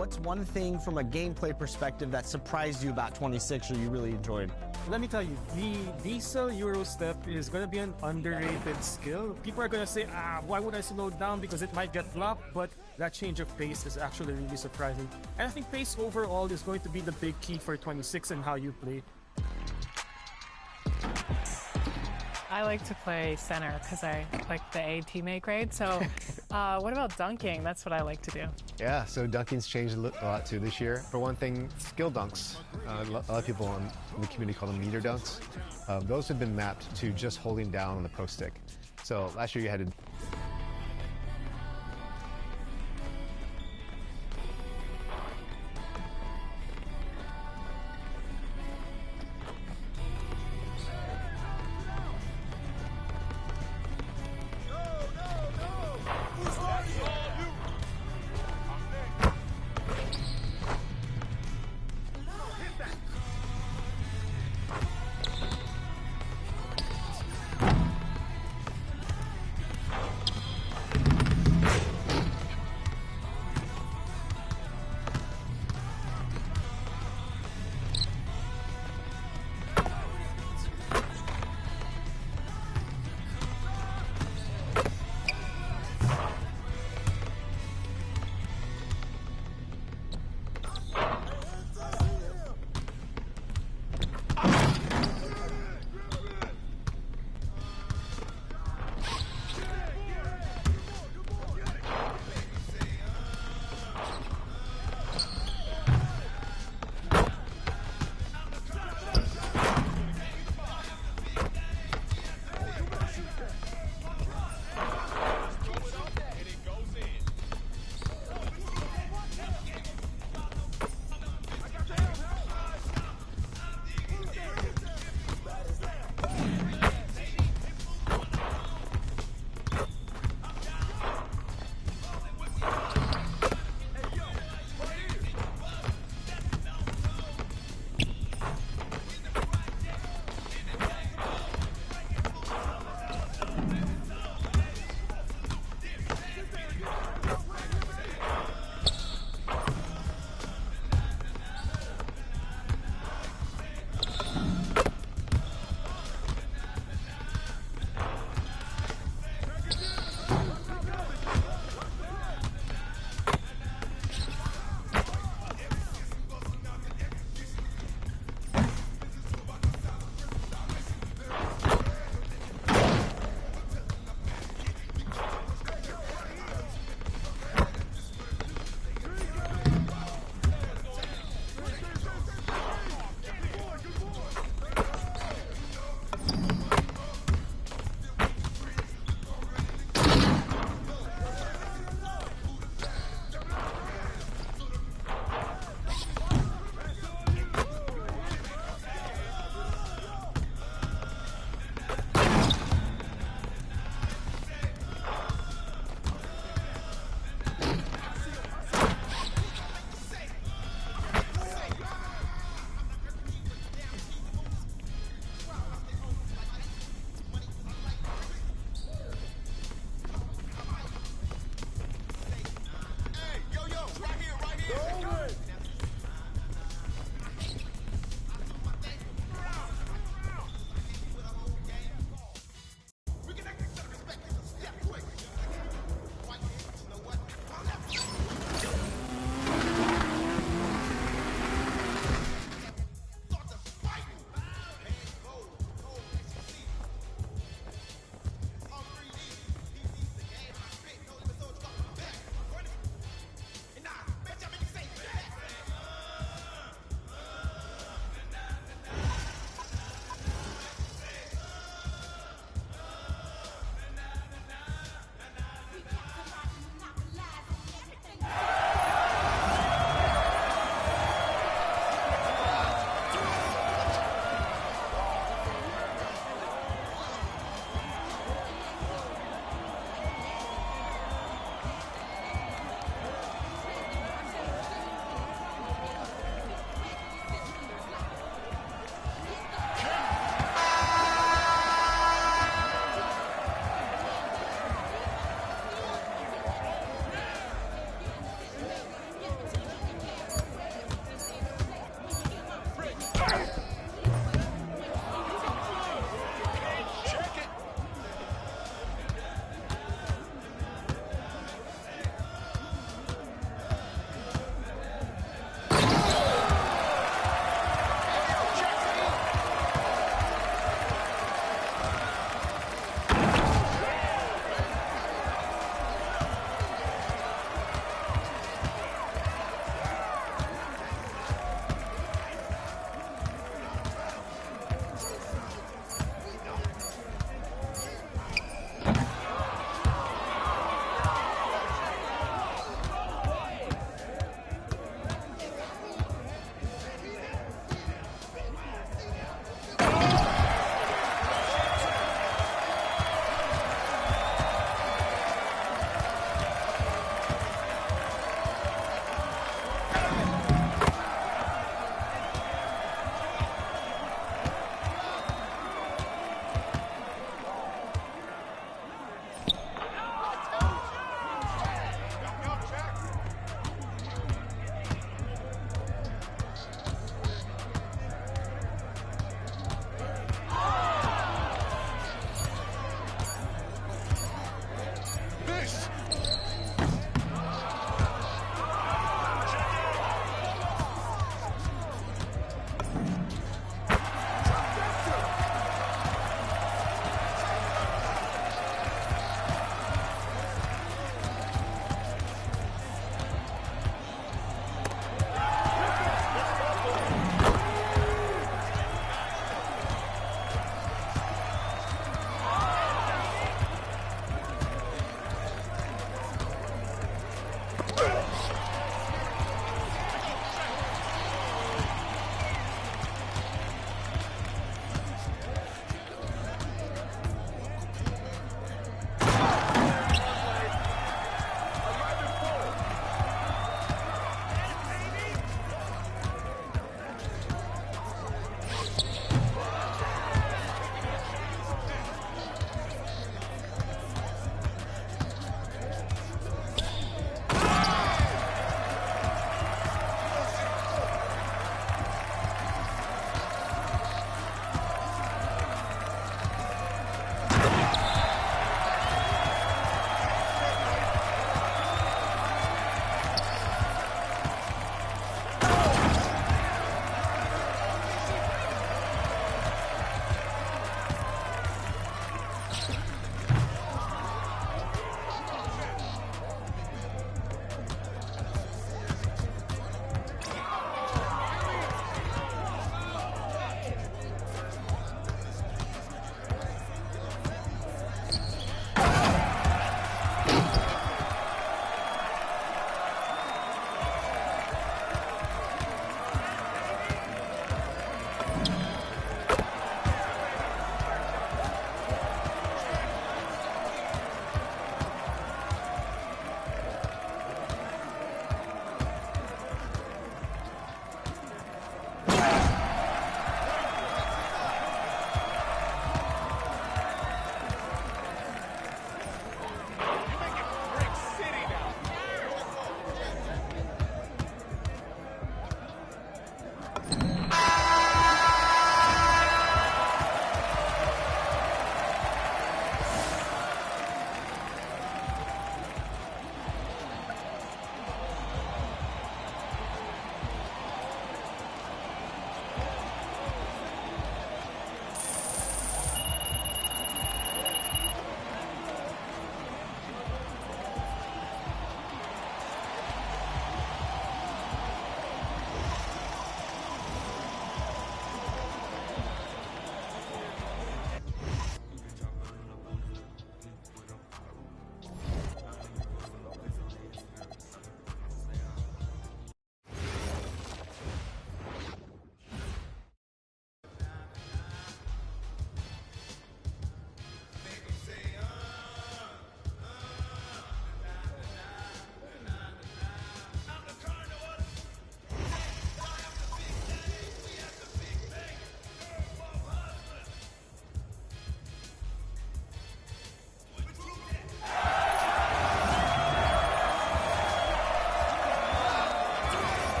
What's one thing from a gameplay perspective that surprised you about 26 or you really enjoyed? Let me tell you, the diesel Euro step is going to be an underrated skill. People are going to say, why would I slow down because it might get blocked? But that change of pace is actually really surprising. And I think pace overall is going to be the big key for 26 and how you play. I like to play center because I like the A teammate grade. So what about dunking? That's what I like to do. Yeah, so dunking's changed a lot too this year. For one thing, skill dunks. A lot of people in the community call them meter dunks. Those have been mapped to just holding down on the pro stick. So last year you had to